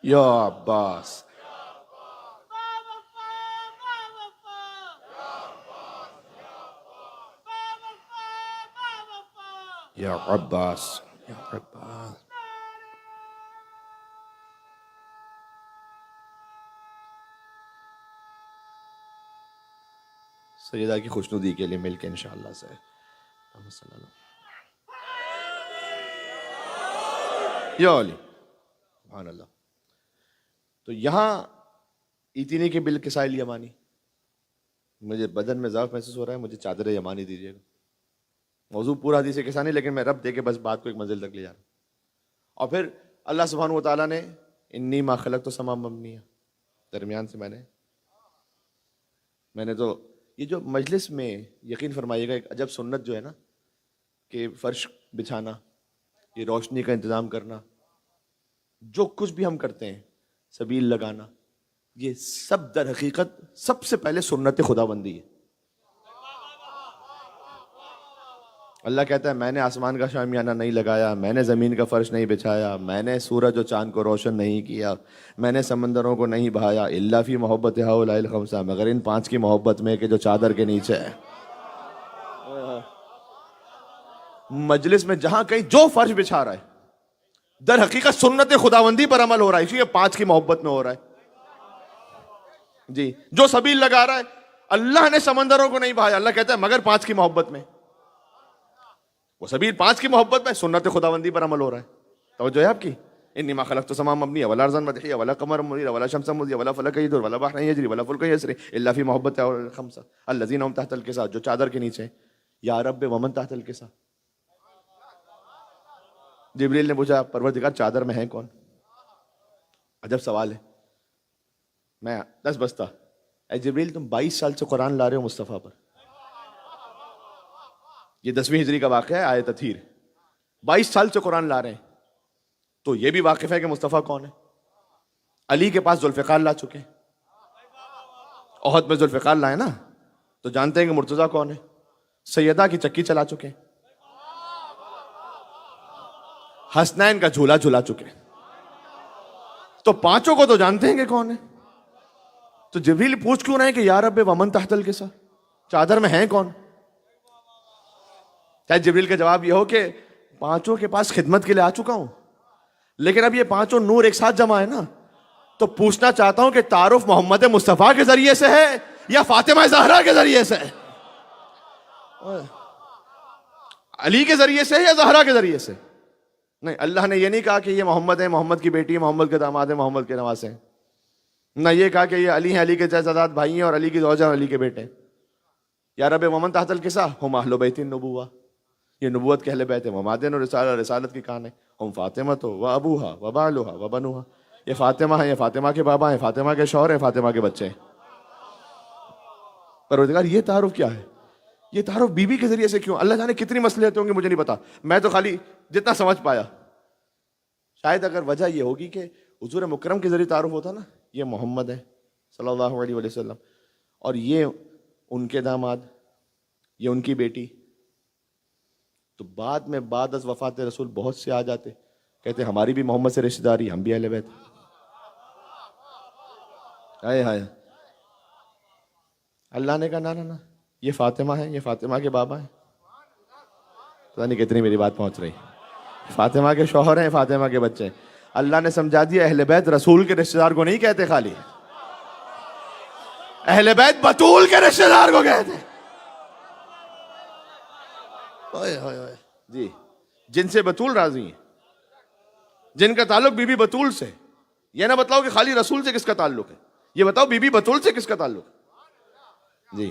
یا عباس، یا عباس، یا عباس۔ سیدہ کی خوشنودی کے لیے مل کے انشاءاللہ سے اللہم صلی اللہ یا علی، سبحان اللہ۔ تو یہاں ایتینی کے بل کسائل یمانی، مجھے بدن میں ضعف محسوس ہو رہا ہے، مجھے چادر یمانی دیجیے گا۔ موضوع پورا حدیث قصہ نہیں، لیکن میں رب دے کے بس بات کو ایک منزل تک لے جا رہا ہوں۔ اور پھر اللہ سبحانہ و تعالیٰ نے انی ما خلقت تو سما مبنیہ، درمیان سے میں نے تو یہ جو مجلس میں یقین فرمائیے گا ایک عجب سنت جو ہے نا، کہ فرش بچھانا، یہ روشنی کا انتظام کرنا، جو کچھ بھی ہم کرتے ہیں، سبیل لگانا، یہ سب در حقیقت سب سے پہلے سنت خدا بندی ہے۔ اللہ کہتا ہے میں نے آسمان کا شامیانہ نہیں لگایا، میں نے زمین کا فرش نہیں بچھایا، میں نے سورج و چاند کو روشن نہیں کیا، میں نے سمندروں کو نہیں بہایا، الا فی محبت ہؤلاء الخمسہ، مگر ان 5 کی محبت میں کہ جو چادر کے نیچے ہے۔ مجلس میں جہاں کہیں جو فرش بچھا رہا ہے در حقیقت سنت خداوندی پر عمل ہو رہا ہے، اسی لیے 5 کی محبت میں ہو رہا ہے۔ جی، جو سبیل لگا رہا ہے، اللہ نے سمندروں کو نہیں بہایا، اللہ کہتا ہے مگر 5 کی محبت میں، وہ سبیل 5 کی محبت میں سنت خداوندی پر عمل ہو رہا ہے۔ توجہ ہے آپ کی؟ انی ما خلقت السماء مبنیہ ولا ارضا مدحیہ ولا قمر منیر ولا شمس مضیہ ولا فلک یدور ولا بحر یجری ولا فلک یسری الا فی محبت الخمسہ الذین هم تحت الکساء، جو چادر کے نیچے ہیں۔ یا رب ومن تحت الکساء، جبریل نے پوچھا پروردگار چادر میں ہیں کون؟ عجب سوال ہے۔ میں 10 بستہ، اے جبریل تم 22 سال سے قرآن لا رہے ہو مصطفیٰ پر، یہ 10ویں ہجری کا واقعہ ہے، آیت تطہیر، 22 سال سے قرآن لا رہے ہیں، تو یہ بھی واقف ہے کہ مصطفیٰ کون ہے۔ علی کے پاس ذوالفقار لا چکے ہیں، احد میں ذوالفقار لائے نا، تو جانتے ہیں کہ مرتضیٰ کون ہے۔ سیدہ کی چکی چلا چکے ہیں، حسنین کا جھولا جھلا چکے ہیں، تو 5 کو تو جانتے ہیں کہ کون ہے۔ تو جبریل پوچھ کیوں رہے ہیں کہ یا رب ومن تحت الکساء، چادر میں ہیں کون؟ چاہے جبریل کا جواب یہ ہو کہ 5 کے پاس خدمت کے لیے آ چکا ہوں، لیکن اب یہ 5 نور ایک ساتھ جمع ہے نا، تو پوچھنا چاہتا ہوں کہ تعارف محمد مصطفیٰ کے ذریعے سے ہے یا فاطمہ زہرا کے ذریعے سے ہے؟ علی کے ذریعے سے ہے یا زہرا کے ذریعے سے؟ نہیں، اللہ نے یہ نہیں کہا کہ یہ محمد ہے، محمد کی بیٹی ہے، محمد کے داماد ہیں، محمد کے نواسے ہیں، نہ یہ کہا کہ یہ علی ہیں، علی کے جائیداد بھائی ہیں، اور علی کی زوجہ اور علی کے بیٹے ہیں۔ یا رب ومن تحت الکساء ہم اہل بیت النبوہ، یہ نبوت کے اہل بیت ہیں، ومادن اور رسالت کی کان ہے، ہم فاطمہ تو و ابوہا و بالوہا و بنوہا، یہ فاطمہ ہیں، یہ فاطمہ کے بابا ہیں، فاطمہ کے شوہر ہیں، فاطمہ کے بچے ہیں۔ پروردگار یہ تعارف کیا ہے؟ یہ تعارف بی بی کے ذریعے سے کیوں؟ اللہ جانے کتنی مصلحتیں ہوں گی، مجھے نہیں پتا، میں تو خالی جتنا سمجھ پایا، شاید اگر وجہ یہ ہوگی کہ حضور مکرم کے ذریعے تعارف ہوتا نا، یہ محمد ہے صلی اللہ علیہ وسلم، اور یہ ان کے داماد، یہ ان کی بیٹی، تو بعد میں بعد از وفات رسول بہت سے آ جاتے، کہتے ہماری بھی محمد سے رشتہ داری، ہم بھی اہل بیت۔ ہائے ہائے، اللہ نے کہا نا نا نا، یہ فاطمہ ہے، یہ فاطمہ کے بابا ہیں. پتہ نہیں کتنی میری بات پہنچ رہی. فاطمہ کے شوہر ہیں، فاطمہ کے بچے ہیں. اللہ نے سمجھا دیا اہل بیت رسول کے رشتہ دار کو نہیں کہتے، خالی اہل بیت بطول کے رشتہ دار کو کہتے. جی، جن سے بطول راضی ہیں، جن کا تعلق بی بی بطول سے. یہ نہ بتلاؤ کہ خالی رسول سے کس کا تعلق ہے، یہ بتاؤ بی بی بطول سے کس کا تعلق ہے. جی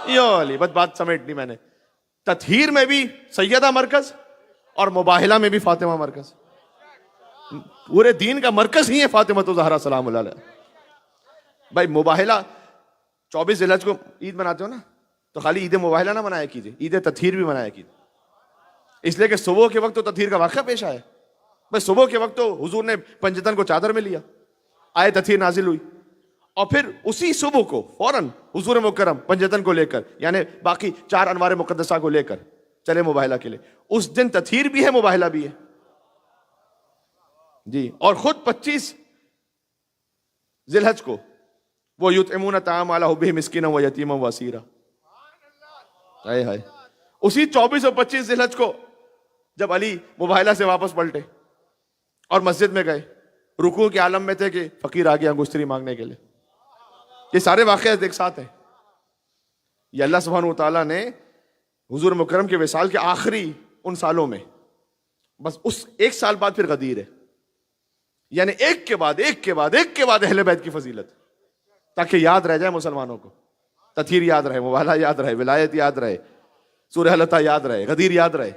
یہ بس بات سمیٹنی میں نے. تطہیر میں بھی سیدہ مرکز اور مباہلہ میں بھی فاطمہ مرکز. پورے دین کا مرکز ہی ہے فاطمہ الزہرا سلام اللہ علیہ. بھائی مباہلہ 24 ذی الحجہ کو عید مناتے ہو نا، تو خالی عید مباہلہ نہ منایا کیجیے، عید تطہیر بھی منایا کیجیے. اس لیے کہ صبح کے وقت تو تطہیر کا واقعہ پیش آیا. بس صبح کے وقت تو حضور نے پنجتن کو چادر میں لیا، آئے تطہیر نازل ہوئی، اور پھر اسی صبح کو فوراً حضور مکرم پنجتن کو لے کر، یعنی باقی 4 انوار مقدسہ کو لے کر چلے مباہلہ کے لیے. اس دن تطہیر بھی ہے، مباہلہ بھی ہے. جی، اور خود 25 ذی الحجہ کو وہ یطعمون الطعام علی حبہ مسکینا و یتیما و اسیرا. ہائے ہائے. اسی 24 اور 25 ذی الحجہ کو جب علی مباہلہ سے واپس پلٹے اور مسجد میں گئے، رکوع کے عالم میں تھے کہ فقیر آ گیا انگشتری مانگنے کے لیے. یہ سارے واقعات ایک ساتھ ہیں. یہ اللہ سبحانہ و تعالیٰ نے حضور مکرم کے وصال کے آخری ان سالوں میں، بس اس ایک سال بعد پھر غدیر ہے، یعنی ایک کے بعد ایک کے بعد ایک کے بعد اہل بیت کی فضیلت، تاکہ یاد رہ جائے مسلمانوں کو. تطہیر یاد رہے، مباہلہ یاد رہے، ولایت یاد رہے، سورہ حلقہ یاد رہے، غدیر یاد رہے.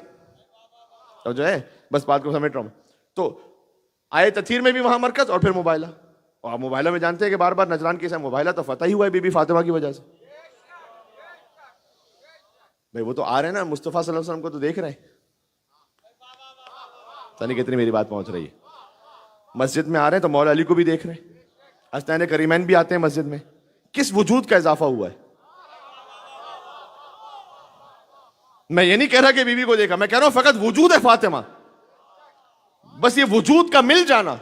تو جو ہے بس بات کو سمیٹ رہا ہوں. تو آئے تطہیر میں بھی وہاں مرکز، اور پھر مباہلہ. اور آپ مباہلہ میں جانتے ہیں کہ بار بار نجران کے ساتھ مباہلہ تو فتح ہی ہوا ہے بی بی فاطمہ کی وجہ سے. بھائی وہ تو آ رہے ہیں نا، مصطفیٰ صلی اللہ علیہ وسلم کو تو دیکھ رہے ہیں. پتہ نہیں کتنی میری بات پہنچ رہی ہے. مسجد میں آ رہے ہیں تو مولا علی کو بھی دیکھ رہے ہیں، حسنین کریمین بھی آتے ہیں مسجد میں. کس وجود کا اضافہ ہوا ہے. میں یہ نہیں کہہ رہا کہ بی بی کو دیکھا، میں کہہ رہا ہوں فقط وجود ہے فاطمہ. بس یہ وجود کا مل جانا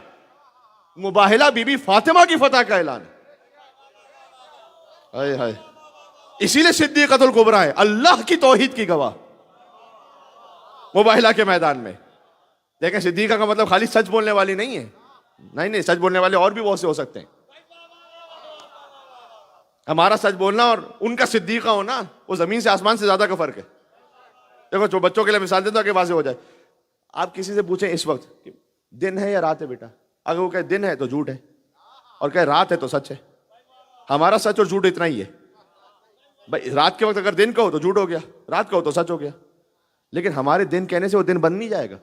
مباہلہ بی بی فاطمہ کی فتح کا اعلان ہے. ہائے ہائے. اسی لیے صدیقۃ الکبریٰ ہے، اللہ کی توحید کی گواہ مباہلہ کے میدان میں. دیکھیں صدیقہ کا مطلب خالی سچ بولنے والی نہیں ہے. نہیں، سچ بولنے والے اور بھی بہت سے ہو سکتے ہیں. ہمارا سچ بولنا اور ان کا صدیقہ ہونا، وہ زمین سے آسمان سے زیادہ کا فرق ہے. دیکھو جو بچوں کے لیے مثال دیتا ہوں کہ واضح ہو جائے. آپ کسی سے پوچھیں اس وقت کہ دن ہے یا رات ہے بیٹا، اگر وہ کہے دن ہے تو جھوٹ ہے، اور کہے رات ہے تو سچ ہے. ہمارا سچ اور جھوٹ اتنا ہی ہے. بھائی رات کے وقت اگر دن کہو تو جھوٹ ہو گیا، رات کہو تو سچ ہو گیا. لیکن ہمارے دن کہنے سے وہ دن بن نہیں جائے گا.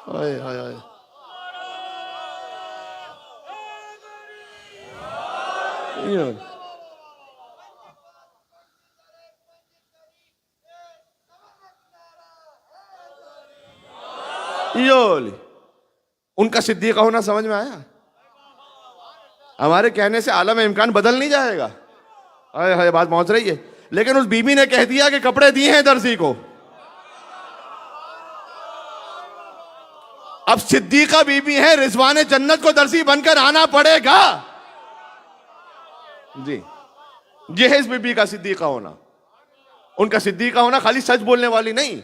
ہائے ہائے ہائے. ان کا صدیقہ ہونا سمجھ میں آیا. ہمارے کہنے سے عالم امکان بدل نہیں جائے گا. ہائے ہائے بات پہنچ رہی ہے. لیکن اس بی بی نے کہہ دیا کہ کپڑے دیے ہیں درزی کو. اب صدیقہ بی بی ہے، رضوان جنت کو درزی بن کر آنا پڑے گا. جی یہ ہے اس بی بی کا صدیقہ ہونا. ان کا صدیقہ ہونا خالی سچ بولنے والی نہیں،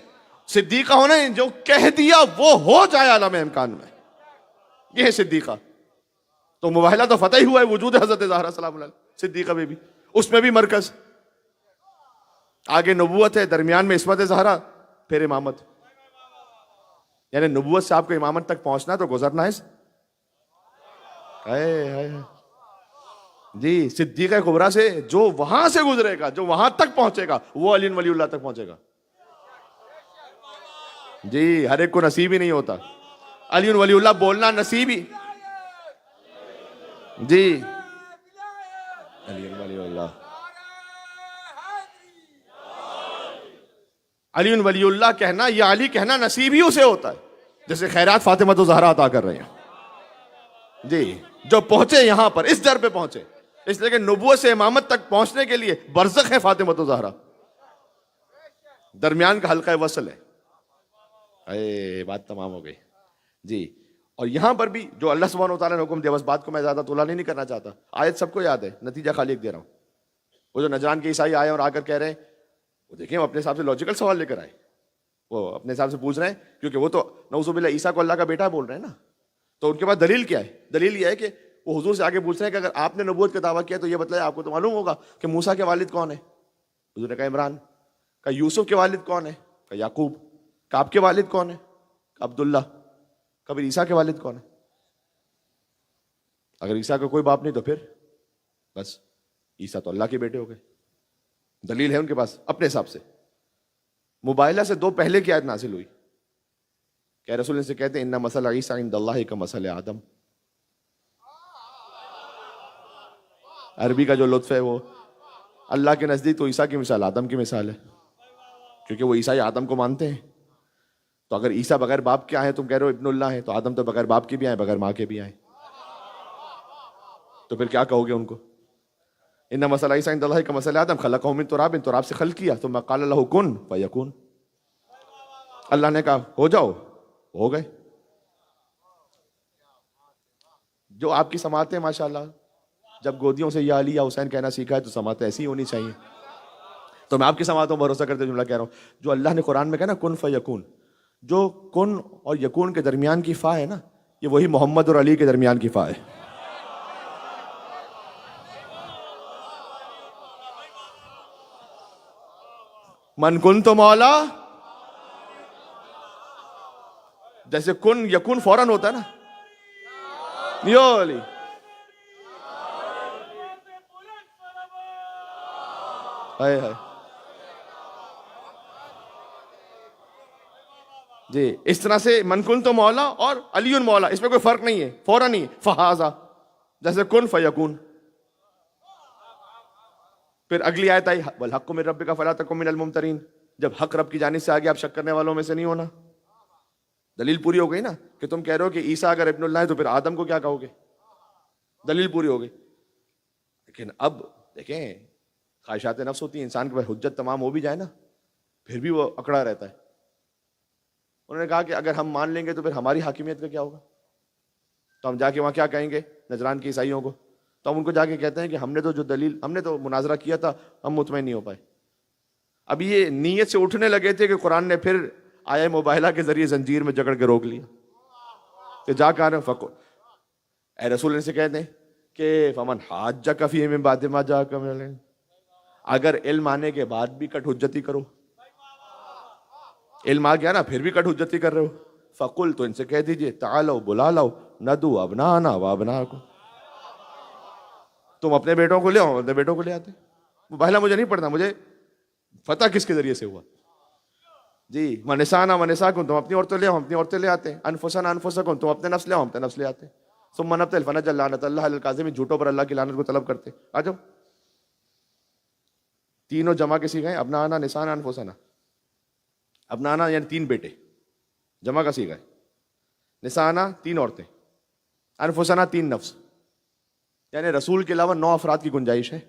صدیقہ ہونا جو کہہ دیا وہ ہو جائے عالم امکان میں. یہ ہے صدیقہ. تو مباہلہ تو فتح ہی ہوا ہے، وجود حضرت زہرا سلام اللہ صدیقہ بی بی، اس میں بھی مرکز. آگے نبوت ہے، درمیان میں عصمت زہرا، پھر امامت. یعنی نبوت سے آپ کو امامت تک پہنچنا تو گزرنا ہے. جی صدیقہ کبریٰ سے جو وہاں سے گزرے گا، جو وہاں تک پہنچے گا، وہ علی ولی اللہ تک پہنچے گا. جی ہر ایک کو نصیب ہی نہیں ہوتا. علی ولی اللہ بولنا نصیب ہی. جی علی ولی اللہ، علی ولی اللہ کہنا یا علی کہنا نصیب ہی اسے ہوتا ہے. جیسے خیرات فاطمہ الزہرا عطا کر رہے ہیں. جی جو پہنچے یہاں پر اس در پہ پہنچے. اس لیے کہ نبوت سے امامت تک پہنچنے کے لیے برزخ ہے فاطمہ الزہرا، درمیان کا حلقہ وصل ہے. اے بات تمام ہو گئی جی. اور یہاں پر بھی جو اللہ سبحانہ و تعالیٰ نے حکم دیا، بس بات کو میں زیادہ طولہ نہیں کرنا چاہتا، آیت سب کو یاد ہے، نتیجہ خالی ایک دے رہا ہوں. وہ جو نجران کے عیسائی آئے اور آ کر کہہ رہے ہیں، وہ دیکھیں وہ اپنے حساب سے لاجیکل سوال لے کر آئے، وہ اپنے حساب سے پوچھ رہے ہیں، کیونکہ وہ تو نعوذ باللہ عیسیٰ کو اللہ کا بیٹا بول رہے ہیں نا. تو ان کے پاس دلیل کیا ہے؟ دلیل یہ ہے کہ وہ حضور سے آگے پوچھ رہے ہیں کہ اگر آپ نے نبوت کا دعویٰ کیا تو یہ بتلائے، آپ کو تو معلوم ہوگا کہ موسیٰ کے والد کون ہے؟ حضور نے کہا عمران. کہا یوسف کے والد کون ہے؟ کہا یعقوب. کہا آپ کے والد کون ہے؟ کہا عبداللہ. کہا پھر عیسیٰ کے والد کون ہے؟ اگر عیسیٰ کا کوئی باپ نہیں تو پھر بس عیسیٰ تو اللہ کے بیٹے ہو گئے. دلیل ہے ان کے پاس اپنے حساب سے. مباہلہ سے دو پہلے کی آیت نازل ہوئی کہ رسول سے کہتے ہیں ان مثل عیسیٰ عند اللہ کا مثل آدم. عربی کا جو لطف ہے وہ اللہ کے نزدیک تو عیسیٰ کی مثال آدم کی مثال ہے، کیونکہ وہ عیسائی آدم کو مانتے ہیں. تو اگر عیسیٰ بغیر باپ کے آئے تم کہہ رہے ہو ابن اللہ ہے، تو آدم تو بغیر باپ کے بھی آئے، بغیر ماں کے بھی آئے. تو پھر کیا کہو گے ان کو؟ ان مثل عیسیٰ عند اللہ کا مثل آدم خلقہ من تراب، تراب سے خلق کیا، ثم قال له کن فیکون. اللہ نے کہا ہو جاؤ، ہو گئے. جو آپ کی سماعتیں ماشاءاللہ جب گودیوں سے یا علی یا حسین کہنا سیکھا ہے تو سماعتیں ایسی ہونی چاہیے. تو میں آپ کی سماعتوں پر بھروسہ کرتے جملہ کہہ رہا ہوں. جو اللہ نے قرآن میں کہا نا کن فیکون، جو کن اور یکون کے درمیان کی فا ہے نا، یہ وہی محمد اور علی کے درمیان کی فا ہے. من کن تو مولا، جیسے کن یکون فوراً ہوتا ہے نا، یو علی. ہائے ہائے جی. اس طرح سے من کن تو مولا اور علی مولا، اس میں کوئی فرق نہیں ہے، فوراً ہی فہذا، جیسے کن فیکون. پھر اگلی آیت آئی والحق من ربک فلا تکن من الممترین، جب حق رب کی جانب سے آگے آپ شک کرنے والوں میں سے نہیں ہونا. دلیل پوری ہو گئی نا کہ تم کہہ رہے ہو کہ عیسیٰ اگر ابن اللہ ہے تو پھر آدم کو کیا کہو گے؟ دلیل پوری ہو گئی. لیکن اب دیکھیں خواہشات نفس ہوتی ہیں، انسان کے پاس حجت تمام ہو بھی جائے نا پھر بھی وہ اکڑا رہتا ہے. انہوں نے کہا کہ اگر ہم مان لیں گے تو پھر ہماری حاکمیت کا کیا ہوگا؟ تو ہم جا کے وہاں کیا کہیں گے نجران کے عیسائیوں کو؟ تو ہم ان کو جا کے کہتے ہیں کہ ہم نے تو جو دلیل، ہم نے تو مناظرہ کیا تھا، ہم مطمئن نہیں ہو پائے. اب یہ نیت سے اٹھنے لگے تھے کہ قرآن نے پھر آیا مباہلہ کے ذریعے زنجیر میں جکڑ کے روک لیا کہ جا کر فقو اے رسول سے کہتے ہیں کہ فمن حاجک فیہ من بعد ما جاءک من العلم، اگر علم آنے کے بعد بھی کٹ حجتی کرو، علم آ گیا نا پھر بھی کٹ حجتی کر رہے ہو، فقل تو ان سے کہہ دیجئے تعالوا بلا لاؤ ندعو ابناءنا وابناءکم، تم اپنے بیٹوں کو لے آؤ، اپنے بیٹوں کو لے آتے. مباہلہ مجھے نہیں پڑھنا، مجھے فتح کس کے ذریعے سے ہوا جی. ونسانا ونساکم، تم اپنی عورتیں لے آؤ، اپنی عورتیں لے آتے ہیں. انفسنا انفسکم، تم اپنے نفس لے آؤ، اپنے نفس لے آتے ہیں. ثم نبتہل فنجعل لعنت اللہ علی الکاذبین، جھوٹوں پر اللہ کی لعنت کو طلب کرتے. آ جاؤ. تینوں جمع کے سیغہ ہیں، ابنانا نسانا انفسنا. ابنانا یعنی تین بیٹے، جمع کا سیغہ ہے. نسانا تین عورتیں، انفسنا تین نفس، یعنی رسول کے علاوہ 9 افراد کی گنجائش ہے.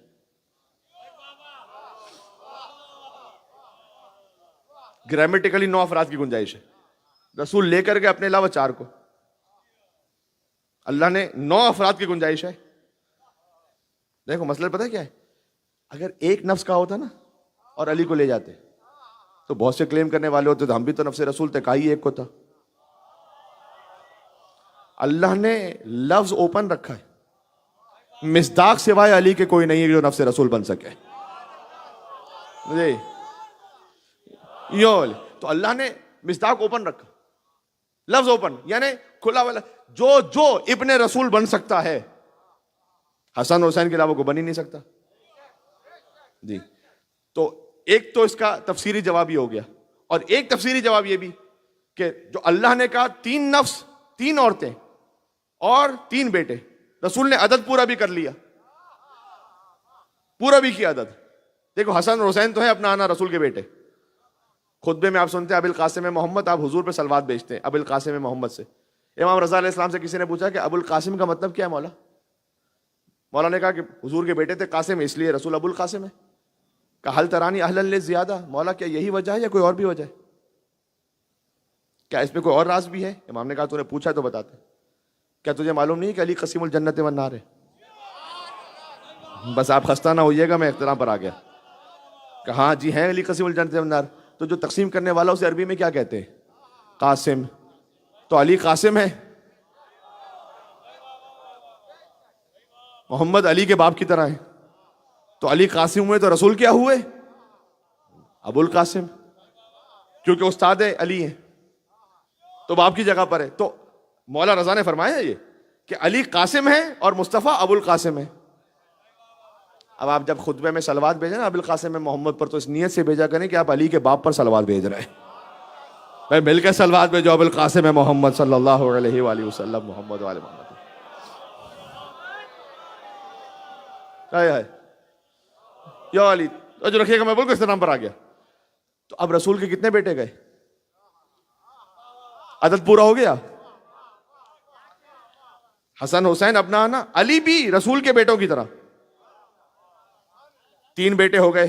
گرامیٹیکلی 9 افراد کی گنجائش ہے. رسول لے کر کے اپنے علاوہ 4 کو، اللہ نے 9 افراد کی گنجائش ہے. دیکھو مسئلہ پتہ کیا ہے؟ اگر ایک نفس کا ہوتا نا اور علی کو لے جاتے تو بہت سے کلیم کرنے والے ہوتے تو ہم بھی تو نفس رسول تھے، کہا ہی ایک کو تھا. اللہ نے لفظ اوپن رکھا ہے، مصداق سوائے علی کے کوئی نہیں ہے جو نفس رسول بن سکے. تو اللہ نے مصداق اوپن رکھا، لفظ اوپن یعنی کھلا والا، جو ابن رسول بن سکتا ہے حسن حسین کے علاوہ کو بن ہی نہیں سکتا جی. تو ایک تو اس کا تفسیری جواب یہ ہو گیا، اور ایک تفسیری جواب یہ بھی کہ جو اللہ نے کہا 3 نفس 3 عورتیں اور 3 بیٹے، رسول نے عدد پورا بھی کر لیا، پورا بھی کیا عدد. دیکھو حسن اور حسین تو ہے اپنا آنا رسول کے بیٹے. خطبے میں آپ سنتے ہیں ابو القاسم محمد، آپ حضور پہ صلوات بھیجتے ہیں ابو القاسم محمد سے. امام رضا علیہ السلام سے کسی نے پوچھا کہ ابو القاسم کا مطلب کیا ہے مولا؟ مولا نے کہا کہ حضور کے بیٹے تھے قاسم، اس لیے رسول ابو القاسم ہے. کہ حل ترانی اہلا للزیادہ، مولا کیا یہی وجہ ہے یا کوئی اور بھی وجہ ہے؟ کیا اس میں کوئی اور راز بھی ہے؟ امام نے کہا تو نے پوچھا تو بتاتے. کیا تجھے معلوم نہیں کہ علی قسیم الجنت والنار ہے؟ بس آپ خستہ نہ ہوئیے گا، میں اختتام پر آ گیا. کہ ہاں جی ہیں علی قسیم الجنت والنار. تو جو تقسیم کرنے والا اسے عربی میں کیا کہتے ہیں؟ قاسم. تو علی قاسم ہے؟ محمد علی کے باپ کی طرح ہے. تو علی قاسم ہوئے تو رسول کیا ہوئے؟ ابو القاسم، کیونکہ استاد علی ہیں تو باپ کی جگہ پر ہے. تو مولا رضا نے فرمایا یہ کہ علی قاسم ہے اور مصطفیٰ ابو القاسم ہے. اب آپ جب خطبے میں صلوات بھیجیں نا ابو القاسم میں محمد پر، تو اس نیت سے بھیجا کریں کہ آپ علی کے باپ پر صلوات بھیج رہے ہیں. بھائی مل کے صلوات بھیجو، ابو القاسم محمد صلی اللہ علیہ وآلہ وسلم محمد وآل محمد. یا علی جو رکھیے گا، میں بالکل اس نام پر آ گیا. تو اب رسول کے کتنے بیٹے گئے؟ عدد پورا ہو گیا. حسن حسین اپنا آنا، علی بھی رسول کے بیٹوں کی طرح 3 بیٹے ہو گئے،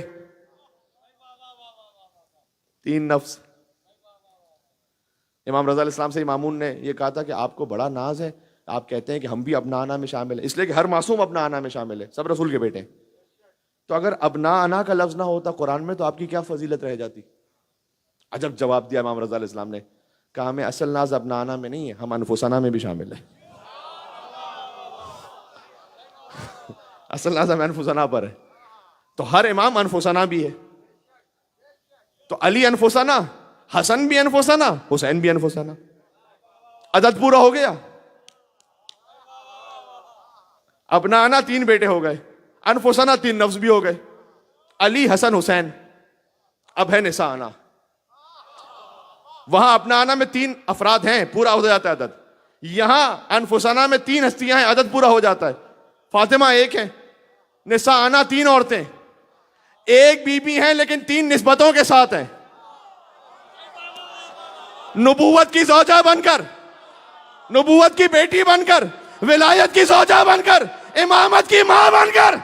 3 نفس. امام رضا علیہ السلام سے مامون نے یہ کہا تھا کہ آپ کو بڑا ناز ہے، آپ کہتے ہیں کہ ہم بھی ابنا آنا میں شامل ہیں، اس لیے کہ ہر معصوم ابنا آنا میں شامل ہے، سب رسول کے بیٹے ہیں. تو اگر ابنا آنا کا لفظ نہ ہوتا قرآن میں تو آپ کی کیا فضیلت رہ جاتی؟ عجب جواب دیا امام رضا علیہ السلام نے. کہا ہمیں اصل ناز ابنا آنا میں نہیں ہے، ہم انفسنا میں بھی شامل ہیں. اصل ناز ہمیں انفسنا پر ہے. تو ہر امام انفسنا بھی ہے. تو علی انفسنا، حسن بھی انفسنا، حسین بھی انفسنا. عدد پورا ہو گیا. ابنا آنا 3 بیٹے ہو گئے، انفسنا 3 نفس بھی ہو گئے. علی حسن حسین. اب ہے نساء آنا. وہاں اپنا آنا میں 3 افراد ہیں، پورا ہو جاتا ہے عدد. یہاں انفسنا میں 3 ہستیاں ہیں، عدد پورا ہو جاتا ہے. فاطمہ 1 ہے، نساء آنا 3 عورتیں، ایک بی بی ہیں لیکن 3 نسبتوں کے ساتھ ہیں. نبوت کی زوجہ بن کر، نبوت کی بیٹی بن کر، ولایت کی زوجہ بن کر، امامت کی ماں بن کر.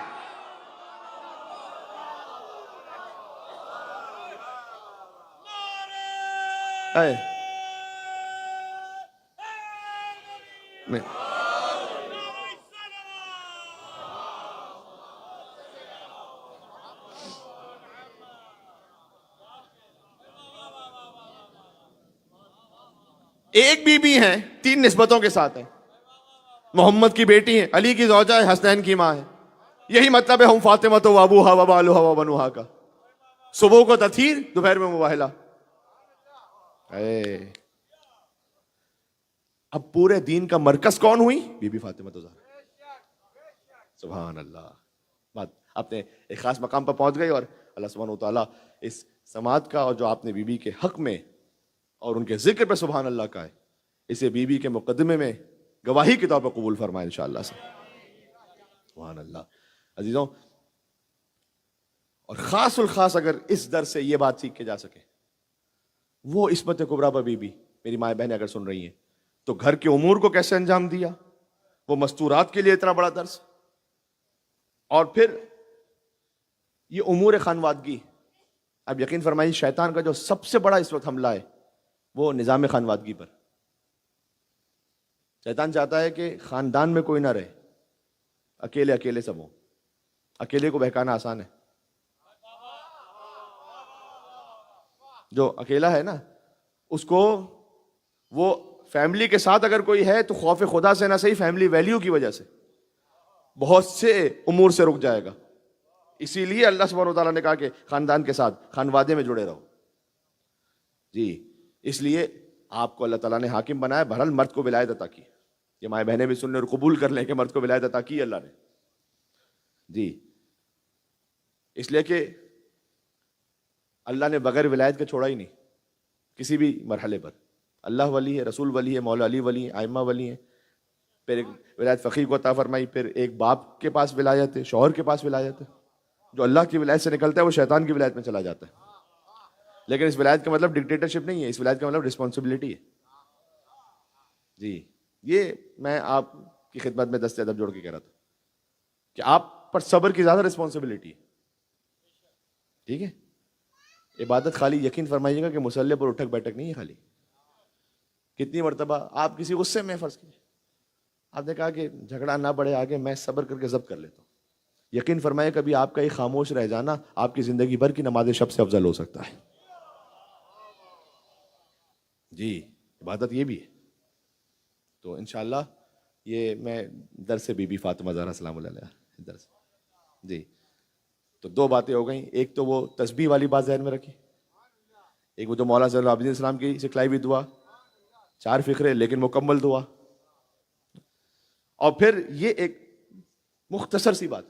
ایک بی بی ہیں، 3 نسبتوں کے ساتھ ہیں. محمد کی بیٹی ہیں، علی کی زوجہ ہے، حسنین کی ماں ہے. یہی مطلب ہے ہم فاطمہ تو ابوہا و بالوہا و بنوہا کا. صبح کو تطہیر، دوپہر میں مباہلہ. اب پورے دین کا مرکز کون ہوئی؟ بی بی فاطمہ زہرا. سبحان اللہ. بات اپنے ایک خاص مقام پر پہنچ گئی، اور اللہ سبحانہ و تعالیٰ اس سماعت کا اور جو آپ نے بی بی کے حق میں اور ان کے ذکر پہ سبحان اللہ کا ہے، اسے بی بی کے مقدمے میں گواہی کے طور پر قبول فرمائے انشاءاللہ سے. سبحان اللہ. عزیزوں، اور خاص الخاص اگر اس در سے یہ بات سیکھ کے جا سکے، وہ عصمت کبریٰ پر بی بی، میری مائیں بہنیں اگر سن رہی ہیں تو گھر کے امور کو کیسے انجام دیا، وہ مستورات کے لیے اتنا بڑا درس. اور پھر یہ امور خانوادگی. اب یقین فرمائیے شیطان کا جو سب سے بڑا اس وقت حملہ ہے وہ نظام خانوادگی پر. شیطان چاہتا ہے کہ خاندان میں کوئی نہ رہے، اکیلے سب ہوں. اکیلے کو بہکانا آسان ہے. جو اکیلا ہے نا، اس کو وہ فیملی کے ساتھ اگر کوئی ہے تو خوف خدا سے نہ صحیح، فیملی ویلیو کی وجہ سے بہت سے امور سے رک جائے گا. اسی لیے اللہ سبحانہ و تعالیٰ نے کہا کہ خاندان کے ساتھ، خانوادے میں جڑے رہو. جی اس لیے آپ کو اللہ تعالیٰ نے حاکم بنایا. بہرحال مرد کو ولایت عطا کی. یہ مائیں بہنیں بھی سننے اور قبول کر لیں کہ مرد کو ولایت عطا کی اللہ نے. جی اس لیے کہ اللہ نے بغیر ولایت کے چھوڑا ہی نہیں کسی بھی مرحلے پر. اللہ ولی ہے، رسول ولی ہے، مولا علی ولی ہے، ائمہ ولی ہیں. پھر ایک ولایت فقیہ کو عطا فرمائی. پھر ایک باپ کے پاس ولایت ہے، شوہر کے پاس ولایت ہے. جو اللہ کی ولایت سے نکلتا ہے وہ شیطان کی ولایت میں چلا جاتا ہے. لیکن اس ولایت کا مطلب ڈکٹیٹرشپ نہیں ہے، اس ولایت کا مطلب رسپانسبلٹی ہے. جی یہ میں آپ کی خدمت میں دست ادب جوڑ کے کہہ رہا تھا کہ آپ پر صبر کی زیادہ رسپانسبلٹی ہے. ٹھیک ہے. عبادت خالی یقین فرمائیے گا کہ مصلی پر اٹھک بیٹھک نہیں ہے خالی. کتنی مرتبہ آپ کسی غصے میں فرض کیجیے آپ نے کہا کہ جھگڑا نہ بڑھے آگے، میں صبر کر کے ضبط کر لیتا ہوں، یقین فرمائے کبھی آپ کا یہ خاموش رہ جانا آپ کی زندگی بھر کی نماز شب سے افضل ہو سکتا ہے۔ جی، عبادت یہ بھی ہے۔ تو انشاءاللہ یہ میں درس بی بی فاطمہ زہرا سلام اللہ علیہا درس، جی تو دو باتیں ہو گئیں، ایک تو وہ تسبیح والی بات ذہن میں رکھی، ایک وہ جو مولانا صلی اللہ علیہ السلام کی سکھلائی ہوئی دعا، 4 فقرے لیکن مکمل دعا، اور پھر یہ ایک مختصر سی بات،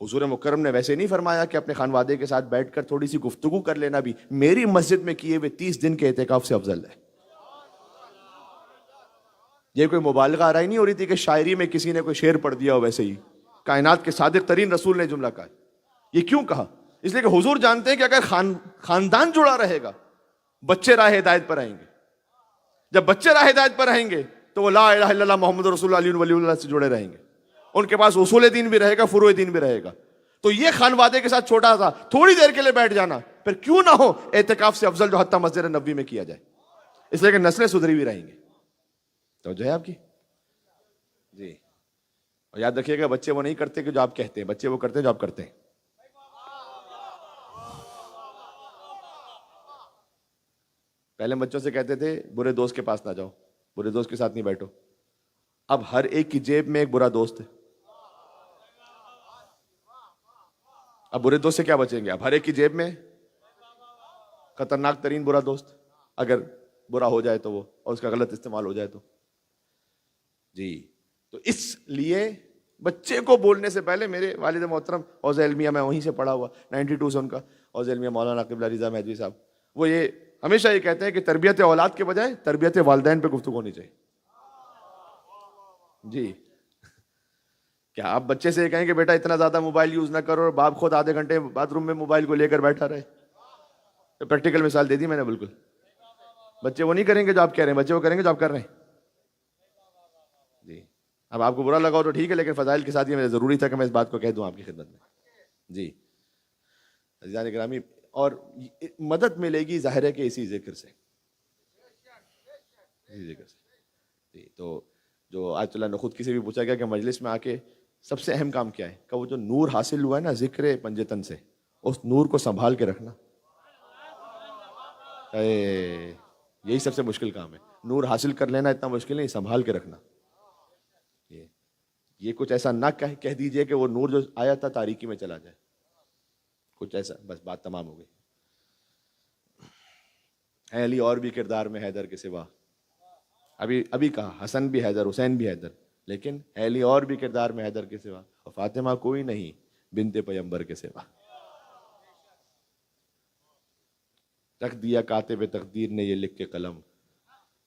حضور مکرم نے ویسے نہیں فرمایا کہ اپنے خانوادے کے ساتھ بیٹھ کر تھوڑی سی گفتگو کر لینا بھی میری مسجد میں کیے ہوئے 30 دن کے اعتکاف سے افضل ہے۔ یہ کوئی مبالغہ آرائی نہیں ہو رہی تھی کہ شاعری میں کسی نے کوئی شعر پڑھ دیا ہو، ویسے ہی کائنات کے صادق ترین رسول نے جملہ کہا۔ یہ کیوں کہا؟ اس لیے کہ حضور جانتے ہیں کہ اگر خاندان جڑا رہے گا بچے راہ ہدایت پر آئیں گے، جب بچے راہ ہدایت پر رہیں گے تو وہ لا الہ الا اللہ محمد رسول اللہ علیہ ولی اللہ سے جڑے رہیں گے، ان کے پاس اصول دین بھی رہے گا، فروع دین بھی رہے گا۔ تو یہ خانوادے کے ساتھ چھوٹا سا تھوڑی دیر کے لیے بیٹھ جانا پھر کیوں نہ ہو اعتکاف سے افضل جو حتیٰ مسجد نبوی میں کیا جائے، اس لیے کہ نسلیں سدھری ہوئی رہیں گی۔ توجہ ہے آپ کی؟ جی، اور یاد رکھیے گا بچے وہ نہیں کرتے کہ جو آپ کہتے ہیں، بچے وہ کرتے ہیں جو آپ کرتے ہیں۔ پہلے بچوں سے کہتے تھے برے دوست کے پاس نہ جاؤ، برے دوست کے ساتھ نہیں بیٹھو، اب ہر ایک کی جیب میں ایک برا دوست ہے۔ اب برے دوست سے کیا بچیں گے؟ اب ہر ایک کی جیب میں خطرناک ترین برا دوست، اگر برا ہو جائے تو وہ، اور اس کا غلط استعمال ہو جائے تو۔ جی، تو اس لیے بچے کو بولنے سے پہلے، میرے والد محترم حوض علمیہ میں وہیں سے پڑھا ہوا 92 سے ان کا حوض علمیہ مولانا قبلہ رضا مہدوی صاحب، وہ یہ ہمیشہ یہ کہتے ہیں کہ تربیت اولاد کے بجائے تربیت والدین پہ گفتگو ہونی چاہیے۔ جی، کیا آپ بچے سے یہ کہیں کہ بیٹا اتنا زیادہ موبائل یوز نہ کرو، اور باپ خود آدھے گھنٹے باتھ روم میں موبائل کو لے کر بیٹھا رہے؟ پریکٹیکل مثال دے دی میں نے بالکل۔ بچے وہ نہیں کریں گے جو آپ کہہ رہے ہیں، بچے وہ کریں گے جو آپ کر رہے ہیں۔ جی، اب آپ کو برا لگا ہو تو ٹھیک ہے، لیکن فضائل کے ساتھ یہ میرے ضروری تھا کہ میں اس بات کو کہہ دوں آپ کی خدمت میں۔ جی عزیزان گرامی، اور مدد ملے گی ظاہر ہے کہ اسی ذکر سے، اسی ذکر سے۔ جی، تو جو آیت اللہ نے خود کسی بھی پوچھا گیا کہ مجلس میں آ کے سب سے اہم کام کیا ہے، کہ وہ جو نور حاصل ہوا ہے نا ذکر پنجتن سے، اس نور کو سنبھال کے رکھنا، یہی سب سے مشکل کام ہے۔ نور حاصل کر لینا اتنا مشکل نہیں، سنبھال کے رکھنا۔ یہ کچھ ایسا نہ کہہ دیجئے کہ وہ نور جو آیا تھا تاریکی میں چلا جائے، کچھ ایسا، بس بات تمام ہو گئی۔ ہے علی اور بھی کردار میں حیدر کے سوا، ابھی کہا حسن بھی حیدر، حسین بھی حیدر، لیکن ہے علی اور بھی کردار میں حیدر کے سوا، اور فاطمہ کوئی نہیں بنت پیمبر کے سوا۔ رکھ دیا کاتب تقدیر نے یہ لکھ کے قلم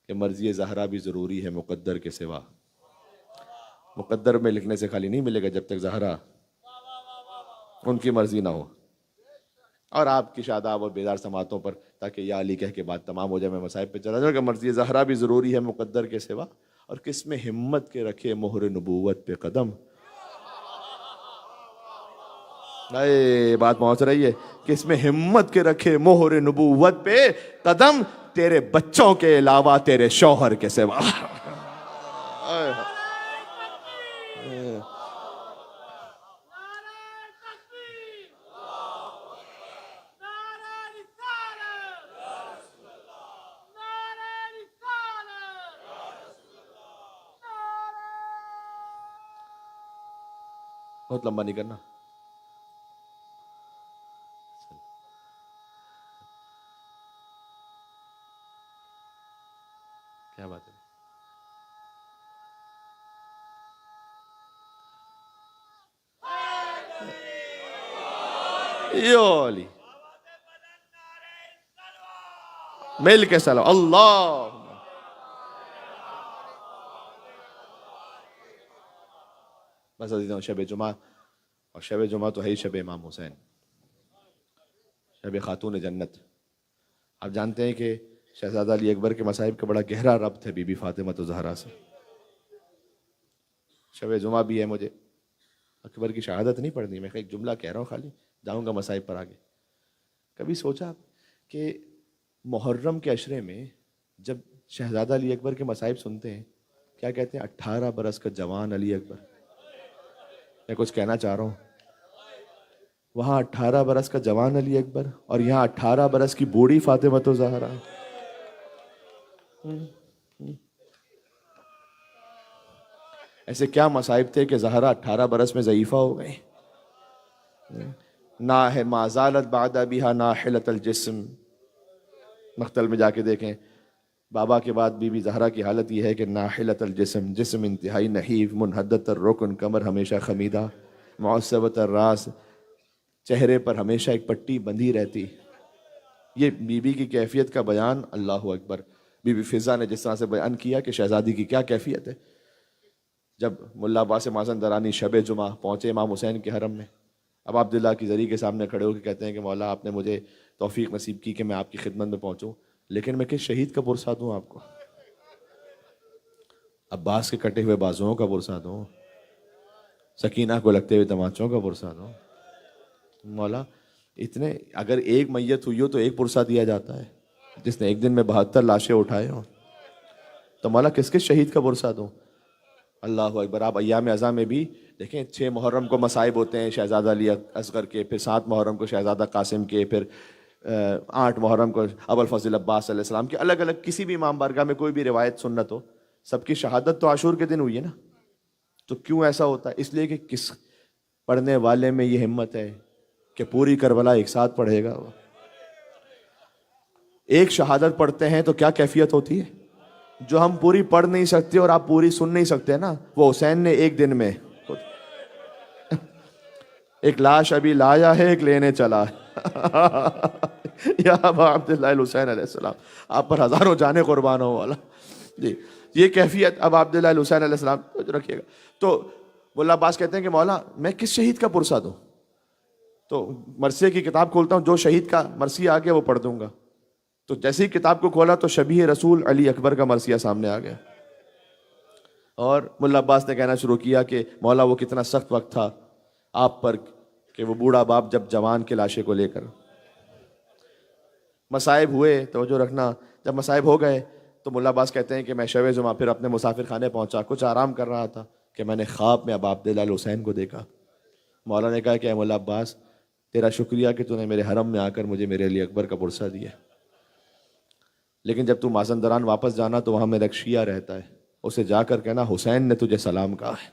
کہ مرضی زہرا بھی ضروری ہے مقدر کے سوا۔ مقدر میں لکھنے سے خالی نہیں ملے گا جب تک زہرا ان کی مرضی نہ ہو۔ اور آپ کی شاداب اور بیدار سماعتوں پر، تاکہ یا علی کہہ کے بات تمام ہو جائے، میں مصائب پہ چلا جاؤں کہ مرضی زہرا بھی ضروری ہے مقدر کے سوا، اور کس میں ہمت کے رکھے مہر نبوت پہ قدم۔ بات پہنچ رہی ہے؟ کس میں ہمت کے رکھے مہر نبوت پہ قدم، تیرے بچوں کے علاوہ تیرے شوہر کے سوا۔ بہت لمبا نہیں کرنا۔ کیا بات ہے؟ علی مل کے سلام اللہ۔ بس عزیزوں، شب جمعہ، اور شب جمعہ تو ہے ہی شب امام حسین، شب خاتون جنت۔ آپ جانتے ہیں کہ شہزادہ علی اکبر کے مصائب کا بڑا گہرا ربط ہے بی بی فاطمہ زہرا سے۔ شب جمعہ بھی ہے، مجھے اکبر کی شہادت نہیں پڑھنی، میں ایک جملہ کہہ رہا ہوں خالی، جاؤں گا مصائب پر آگے۔ کبھی سوچا کہ محرم کے عشرے میں جب شہزادہ علی اکبر کے مصائب سنتے ہیں کیا کہتے ہیں؟ 18 برس کا جوان علی اکبر. میں کچھ کہنا چاہ رہا ہوں، وہاں 18 برس کا جوان علی اکبر اور یہاں 18 برس کی بوڑھی فاطمہ الزہرا. ایسے کیا مصائب تھے کہ زہرا 18 برس میں ضعیفہ ہو گئی. ما زالت بعد بها ناحلۃ الجسم. مختل میں جا کے دیکھیں، بابا کے بعد بی بی زہرا کی حالت یہ ہے کہ ناحلۃ الجسم، جسم انتہائی نحیف، منحدت الرکن، کمر ہمیشہ خمیدہ، معصبۃ الراس، چہرے پر ہمیشہ ایک پٹی بندھی رہتی. یہ بی بی کی کیفیت کا بیان اللہ اکبر بی بی فضا نے جس طرح سے بیان کیا کہ شہزادی کی کیا کیفیت ہے. جب ملا عباس مازندرانی شب جمعہ پہنچے امام حسین کے حرم میں، اب عبداللہ کی زری کے سامنے کھڑے ہو کے کہتے ہیں کہ مولا آپ نے مجھے توفیق نصیب کی کہ میں آپ کی خدمت میں پہنچوں، لیکن میں کس شہید کا پرسہ دوں آپ کو؟ عباس کے کٹے ہوئے بازوؤں کا پرسہ دوں؟ سکینہ کو لگتے ہوئے تمانچوں کا پرسہ دوں؟ مولا اتنے، اگر ایک میت ہوئی ہو تو ایک پرسہ دیا جاتا ہے، جس نے ایک دن میں 72 لاشیں اٹھائے ہوں، تو مولا کس کس شہید کا پرسہ دوں؟ اللہ اکبر. آپ ایام ازاں میں بھی دیکھیں 6 محرم کو مصائب ہوتے ہیں شہزادہ علی اصغر کے، پھر 7 محرم کو شہزادہ قاسم کے، پھر 8 محرم کو ابو الفضل عباس علیہ السلام کے. الگ الگ کسی بھی امام بارگاہ میں کوئی بھی روایت سنت ہو، سب کی شہادت تو عاشور کے دن ہوئی ہے نا. تو کیوں ایسا ہوتا ہے؟ اس لیے کہ کس پڑھنے والے میں یہ ہمت ہے کہ پوری کربلا ایک ساتھ پڑھے گا. ایک شہادت پڑھتے ہیں تو کیا کیفیت ہوتی ہے؟ جو ہم پوری پڑھ نہیں سکتے اور آپ پوری سن نہیں سکتے نا، وہ حسین نے ایک دن میں ایک لاش ابھی لایا ہے، ایک لینے چلا ہے یا ابا عبداللہ الحسین علیہ السلام، آپ پر ہزاروں جانیں قربان ہو والا. جی یہ کیفیت اب عبداللہ الحسین علیہ السلام رکھیے گا. تو ملا عباس کہتے ہیں کہ مولا میں کس شہید کا پرسہ دوں؟ تو مرثیے کی کتاب کھولتا ہوں، جو شہید کا مرثیہ آ گیا وہ پڑھ دوں گا. تو جیسے ہی کتاب کو کھولا تو شبیہ رسول علی اکبر کا مرثیہ سامنے آ گیا، اور ملا عباس نے کہنا شروع کیا کہ مولا وہ کتنا سخت وقت تھا آپ پر کہ وہ بوڑھا باپ جب جوان کے لاشے کو لے کر مصائب ہوئے. توجہ رکھنا، جب مصائب ہو گئے تو ملا عباس کہتے ہیں کہ میں شب جمعہ پھر اپنے مسافر خانے پہنچا، کچھ آرام کر رہا تھا کہ میں نے خواب میں ابا عبداللہ الحسین کو دیکھا. مولا نے کہا کہ اے ملا عباس تیرا شکریہ کہ تو نے میرے حرم میں آ کر مجھے میرے علی اکبر کا پرسہ دیا، لیکن جب تو مازندران واپس جانا تو وہاں میرا ایک شیعہ رہتا ہے، اسے جا کر کہنا حسین نے تجھے سلام کہا ہے.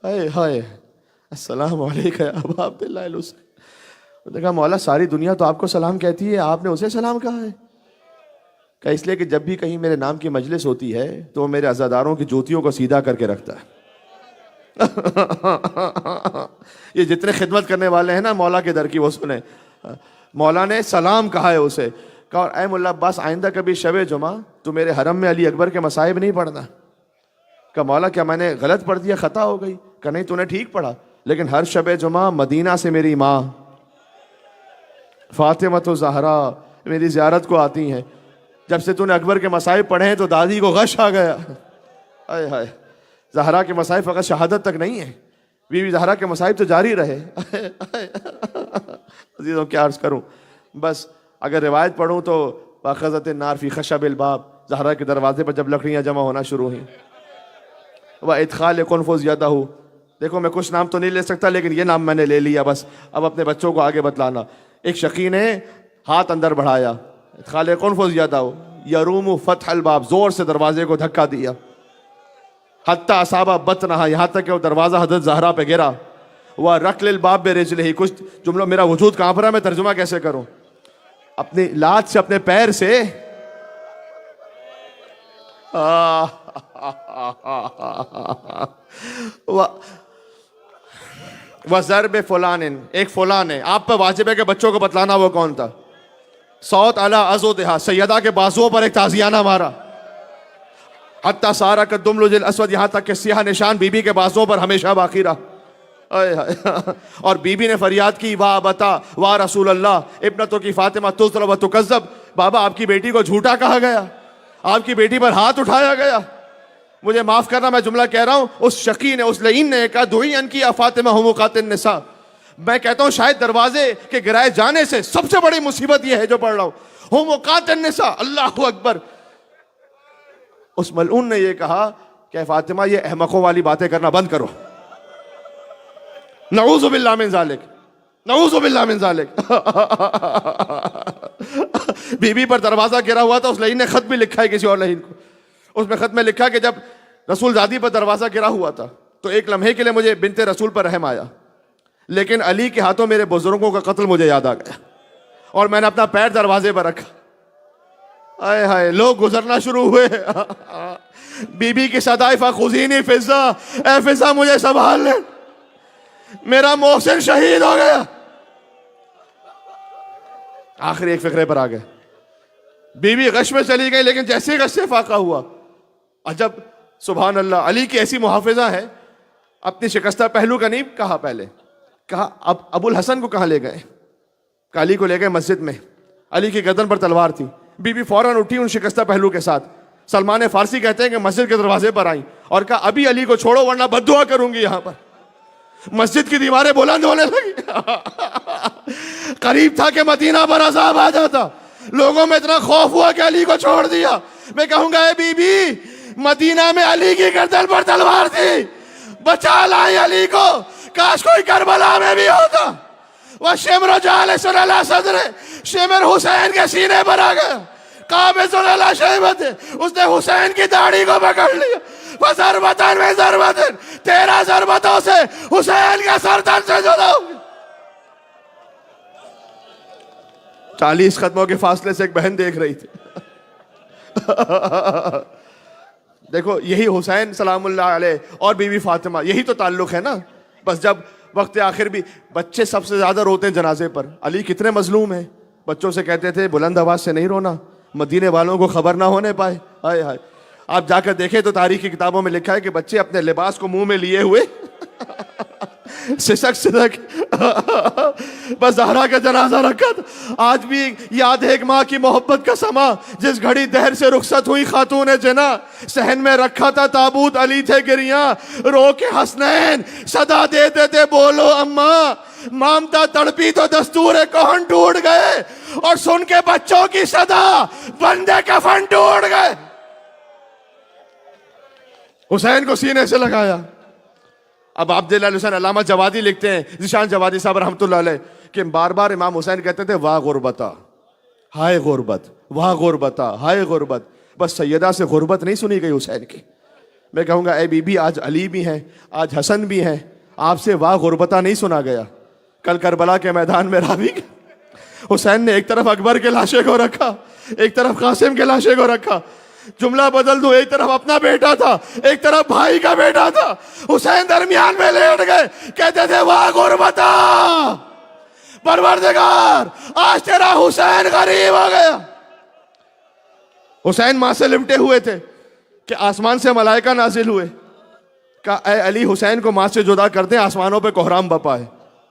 ہائے ہائے السلام علیکم ابا عبداللہ الحسین. نے کہا مولا ساری دنیا تو آپ کو سلام کہتی ہے، آپ نے اسے سلام کہا ہے؟ کہ اس لیے کہ جب بھی کہیں میرے نام کی مجلس ہوتی ہے تو وہ میرے عزاداروں کی جوتیوں کو سیدھا کر کے رکھتا ہے. یہ جتنے خدمت کرنے والے ہیں نا مولا کے در کی وہ سنیں، مولا نے سلام کہا ہے اسے. کہا اے ملا عباس آئندہ کبھی شب جمعہ تو میرے حرم میں علی اکبر کے مصائب نہیں پڑھنا. کہا مولا کیا میں نے غلط پڑھ دیا، خطا ہو گئی؟ کہ نہیں تو نے ٹھیک پڑھا، لیکن ہر شب جمعہ مدینہ سے میری ماں فاطمہ الزہرا میری زیارت کو آتی ہیں. جب سے تو نے اکبر کے مصائب پڑھے ہیں تو دادی کو غش آ گیا. ہائے ہائے زہرا کے مصائب فقط شہادت تک نہیں ہے، بی بی زہرا کے مصائب تو جاری رہے. عزیزوں کیا عرض کروں، بس اگر روایت پڑھوں تو واخذت النار فی خشب الباب، زہرا کے دروازے پر جب لکڑیاں جمع ہونا شروع ہوئیں، وادخال قنفذ یدہ، دیکھو میں کچھ نام تو نہیں لے سکتا لیکن یہ نام میں نے لے لیا، بس اب اپنے بچوں کو آگے بتلانا. ایک شقی نے ہاتھ اندر بڑھایا، ادخال قنفذ یدہ یروم فتح الباب، زور سے دروازے کو دھکا دیا، حتی اصابہ بطنہا، یہاں تک کہ وہ دروازہ حضرت زہرا پہ گرا. وَرَقْلِ الْبَابِ بِرِجْلِهِ، کچھ جملوں میرا وجود کانپ رہا ہے، میں ترجمہ کیسے کروں؟ اپنی لات سے اپنے پیر سے وَضَرْبِ فُلَانٍ، ایک فلان ہے، آپ پہ واجب ہے کہ بچوں کو بتلانا وہ کون تھا. صوت علی عضدہا، سیدہ کے بازوؤں پر ایک تازیانہ مارا. حتی سارا کالدملج الاسود، یہاں تک کہ سیاہ نشان بی بی کے بازوؤں پر ہمیشہ باقی رہا. اور بی بی نے فریاد کی، واہ ابتا واہ رسول اللہ ابنتوں کی فاطمہ تضرب و تکذب، بابا آپ کی بیٹی کو جھوٹا کہا گیا، آپ کی بیٹی پر ہاتھ اٹھایا گیا. مجھے معاف کرنا میں جملہ کہہ رہا ہوں، اس شقی نے، اس لعین نے کہا دعی ان کی فاطمہ حمقات النساء. میں کہتا ہوں شاید دروازے کے گرائے جانے سے سب سے بڑی مصیبت یہ ہے جو پڑھ رہا ہوں، ہم وقات النساء، اللہ اکبر. اس ملعون نے یہ کہا کہ فاطمہ یہ احمقوں والی باتیں کرنا بند کرو. نعوذ باللہ من ذالک، نعوذ باللہ من ذالک. بی بی پر دروازہ گرا ہوا تھا. اس لعین نے خط بھی لکھا ہے کسی اور لعین کو. اس میں خط میں لکھا کہ جب رسول زادی پر دروازہ گرا ہوا تھا تو ایک لمحے کے لیے مجھے بنت رسول پر رحم آیا، لیکن علی کے ہاتھوں میرے بزرگوں کا قتل مجھے یاد آ گیا اور میں نے اپنا پیر دروازے پر رکھا. آئے ہائے، لوگ گزرنا شروع ہوئے. بی بی کی صدائے فخذینی فضا، اے فضا مجھے سنبھال لے، میرا محسن شہید ہو گیا. آخری ایک فقرے پر آ گئے. بی بی غش میں چلی گئی، لیکن جیسے غش سے فاقہ ہوا، عجب سبحان اللہ، علی کی ایسی محافظہ ہے. اپنی شکستہ پہلو کا نہیں کہا، پہلے کہا اب ابو الحسن کو کہاں لے گئے؟ علی کو لے گئے مسجد میں. علی کی گردن پر تلوار تھی. بی بی فوراً اٹھی ان شکستہ پہلو کے ساتھ. سلمان فارسی کہتے ہیں کہ مسجد کے دروازے پر آئیں اور کہا ابھی علی کو چھوڑو ورنہ بد دعا کروں گی یہاں پر. مسجد کی دیواریں بلند ہونے لگی. قریب تھا کہ مدینہ پر عذاب آ جاتا. لوگوں میں اتنا خوف ہوا کہ علی کو چھوڑ دیا. میں کہوں گا اے بی بی، مدینہ میں علی کی گردن پر تلوار تھی، بچا لائیں علی کو. کاش کوئی کربلا میں بھی ہوتا. وَالشِّمْرُ جَالِسٌ عَلَىٰ صَدْرِهِ، شمر حسین کے سینے پر آ گیا. قابض علی شیبتہ، اس نے حسین کی داڑھی کو پکڑ لیا. وَضَرْبَةً بِضَرْبَةٍ، 13 ضربتوں سے حسین کا سر تن سے جدا ہو گیا. 40 قدموں کے فاصلے سے ایک بہن دیکھ رہی تھی. دیکھو یہی حسین سلام اللہ علیہ اور بی بی فاطمہ، یہی تو تعلق ہے نا. بس جب وقت آخر بھی بچے سب سے زیادہ روتے ہیں جنازے پر. علی کتنے مظلوم ہیں. بچوں سے کہتے تھے بلند آواز سے نہیں رونا، مدینے والوں کو خبر نہ ہونے پائے. ہائے ہائے، آپ جا کر دیکھیں تو تاریخی کتابوں میں لکھا ہے کہ بچے اپنے لباس کو منہ میں لیے ہوئے سسک بس زہرا کا جنازہ رکھا تھا. آج بھی یاد ہے ایک ماں کی محبت کا سما، جس گھڑی دہر سے رخصت ہوئی خاتون جنا، صحن میں رکھا تھا تابوت، علی تھے گریاں، رو کے حسنین صدا دیتے تھے بولو اماں. مامتا تڑپی تو دستور کہن ٹوٹ گئے، اور سن کے بچوں کی صدا بندے کفن ٹوٹ گئے. حسین کو سینے سے لگایا. اب عبداللہ حسین علامہ جوادی لکھتے ہیں، ذیشان جوادی صاحب رحمۃ اللہ علیہ، کہ بار بار امام حسین کہتے تھے واہ غربتا، ہائے غربت، واہ غربتا، ہائے غربت. بس سیدہ سے غربت نہیں سنی گئی حسین کی. میں کہوں گا اے بی بی، آج علی بھی ہیں، آج حسن بھی ہیں، آپ سے واہ غربتا نہیں سنا گیا. کل کربلا کے میدان میں راوی حسین نے ایک طرف اکبر کے لاشے کو رکھا، ایک طرف قاسم کے لاشے کو رکھا. جملہ بدل دو، ایک طرف اپنا بیٹا تھا، ایک طرف بھائی کا بیٹا تھا. حسین درمیان میں لیٹ گئے، کہتے تھے واہ غربتا، پروردگار آج تیرا حسین غریب ہو گیا. حسین ماں سے لپٹے ہوئے تھے کہ آسمان سے ملائکہ نازل ہوئے. کہا اے علی، حسین کو ماں سے جدا کر دیں، آسمانوں پہ کوہرام بپا ہے.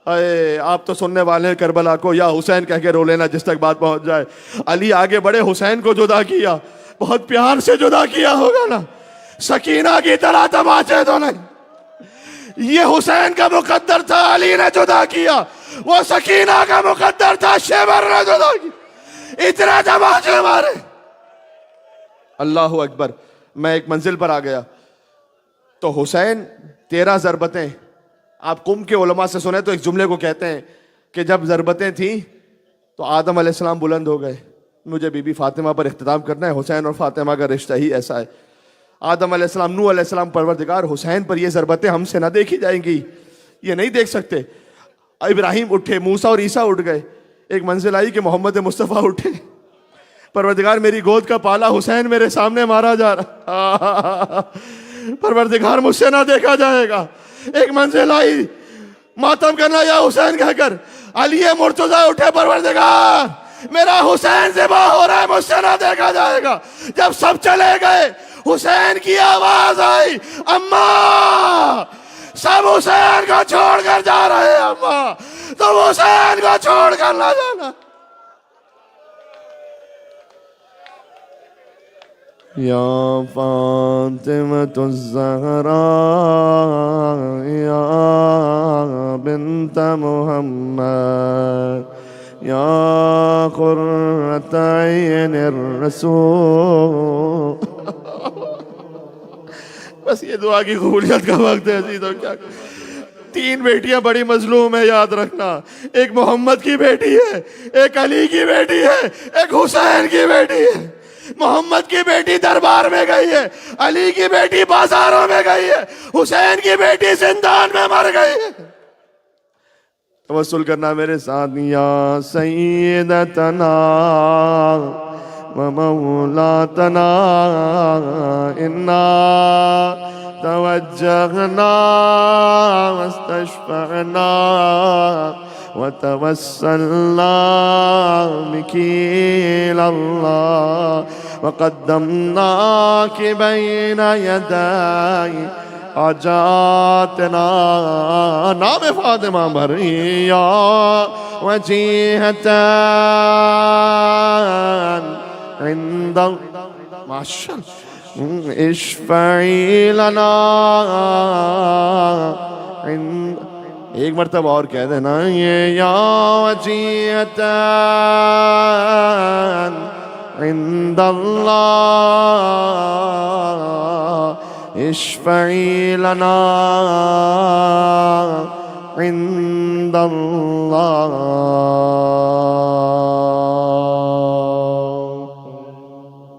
اے آپ تو سننے والے ہیں کربلا کو، یا حسین کہہ کے رو لینا جس تک بات پہنچ جائے. علی آگے بڑے، حسین کو جدا کیا، بہت پیار سے جدا کیا ہوگا نا، سکینہ کی طرح تماچے تو نہیں. یہ حسین کا مقدر تھا، علی نے جدا کیا. وہ سکینہ کا مقدر تھا، شیبر نے جدا کیا. اتنے تماچے مارے. اللہ اکبر. میں ایک منزل پر آ گیا تو حسین 13 ضربتیں. آپ قم کے علماء سے سنیں تو ایک جملے کو کہتے ہیں کہ جب ضربتیں تھیں تو آدم علیہ السلام بلند ہو گئے. مجھے بی بی فاطمہ پر اختتام کرنا ہے. حسین اور فاطمہ کا رشتہ ہی ایسا ہے. آدم علیہ السلام، نوح علیہ السلام، پروردگار حسین پر یہ ضربتیں ہم سے نہ دیکھی جائیں گی، یہ نہیں دیکھ سکتے. ابراہیم اٹھے، موسیٰ اور عیسیٰ اٹھ گئے. ایک منزل آئی کہ محمد مصطفیٰ اٹھے. پروردگار میری گود کا پالا حسین میرے سامنے مارا جا رہا. پروردگار مجھ سے نہ دیکھا جائے گا. ایک منزل آئی، ماتم کرنا یا حسین کہہ کر علی مرتضیٰ اٹھے، پروردگار میرا حسین ذبح ہو رہا ہے، مجھ سے نہ دیکھا جائے گا. جب سب چلے گئے حسین کی آواز آئی، اماں سب حسین کو چھوڑ کر جا رہے ہیں، اماں تم حسین کو چھوڑ کر نہ جانا. یا فاطمۃ الزہراء یا بنت محمد یا قرۃ عین الرسول. بس یہ دعا کی قبولیت کا وقت ہے عزیز. اور کیا 3 بیٹیاں بڑی مظلوم ہے، یاد رکھنا. ایک محمد کی بیٹی ہے، ایک علی کی بیٹی ہے، ایک حسین کی بیٹی ہے. محمد کی بیٹی دربار میں گئی ہے، علی کی بیٹی بازاروں میں گئی ہے، حسین کی بیٹی زندان میں مر گئی ہے. توسل کرنا میرے ساتھ. یا سیدتنا و مولاتنا انا توجہنا واستشفعنا وتوسلنا بك إلى الله وقدمناك بين يدي حاجاتنا. نام فاطمہ بھریا وجیہتا عند ماشاءاللہ اشفعی لنا. ایک مرتبہ اور کہہ دینا یہ یا وجیہتا عند اللہ اشفعی لنا عند اللہ.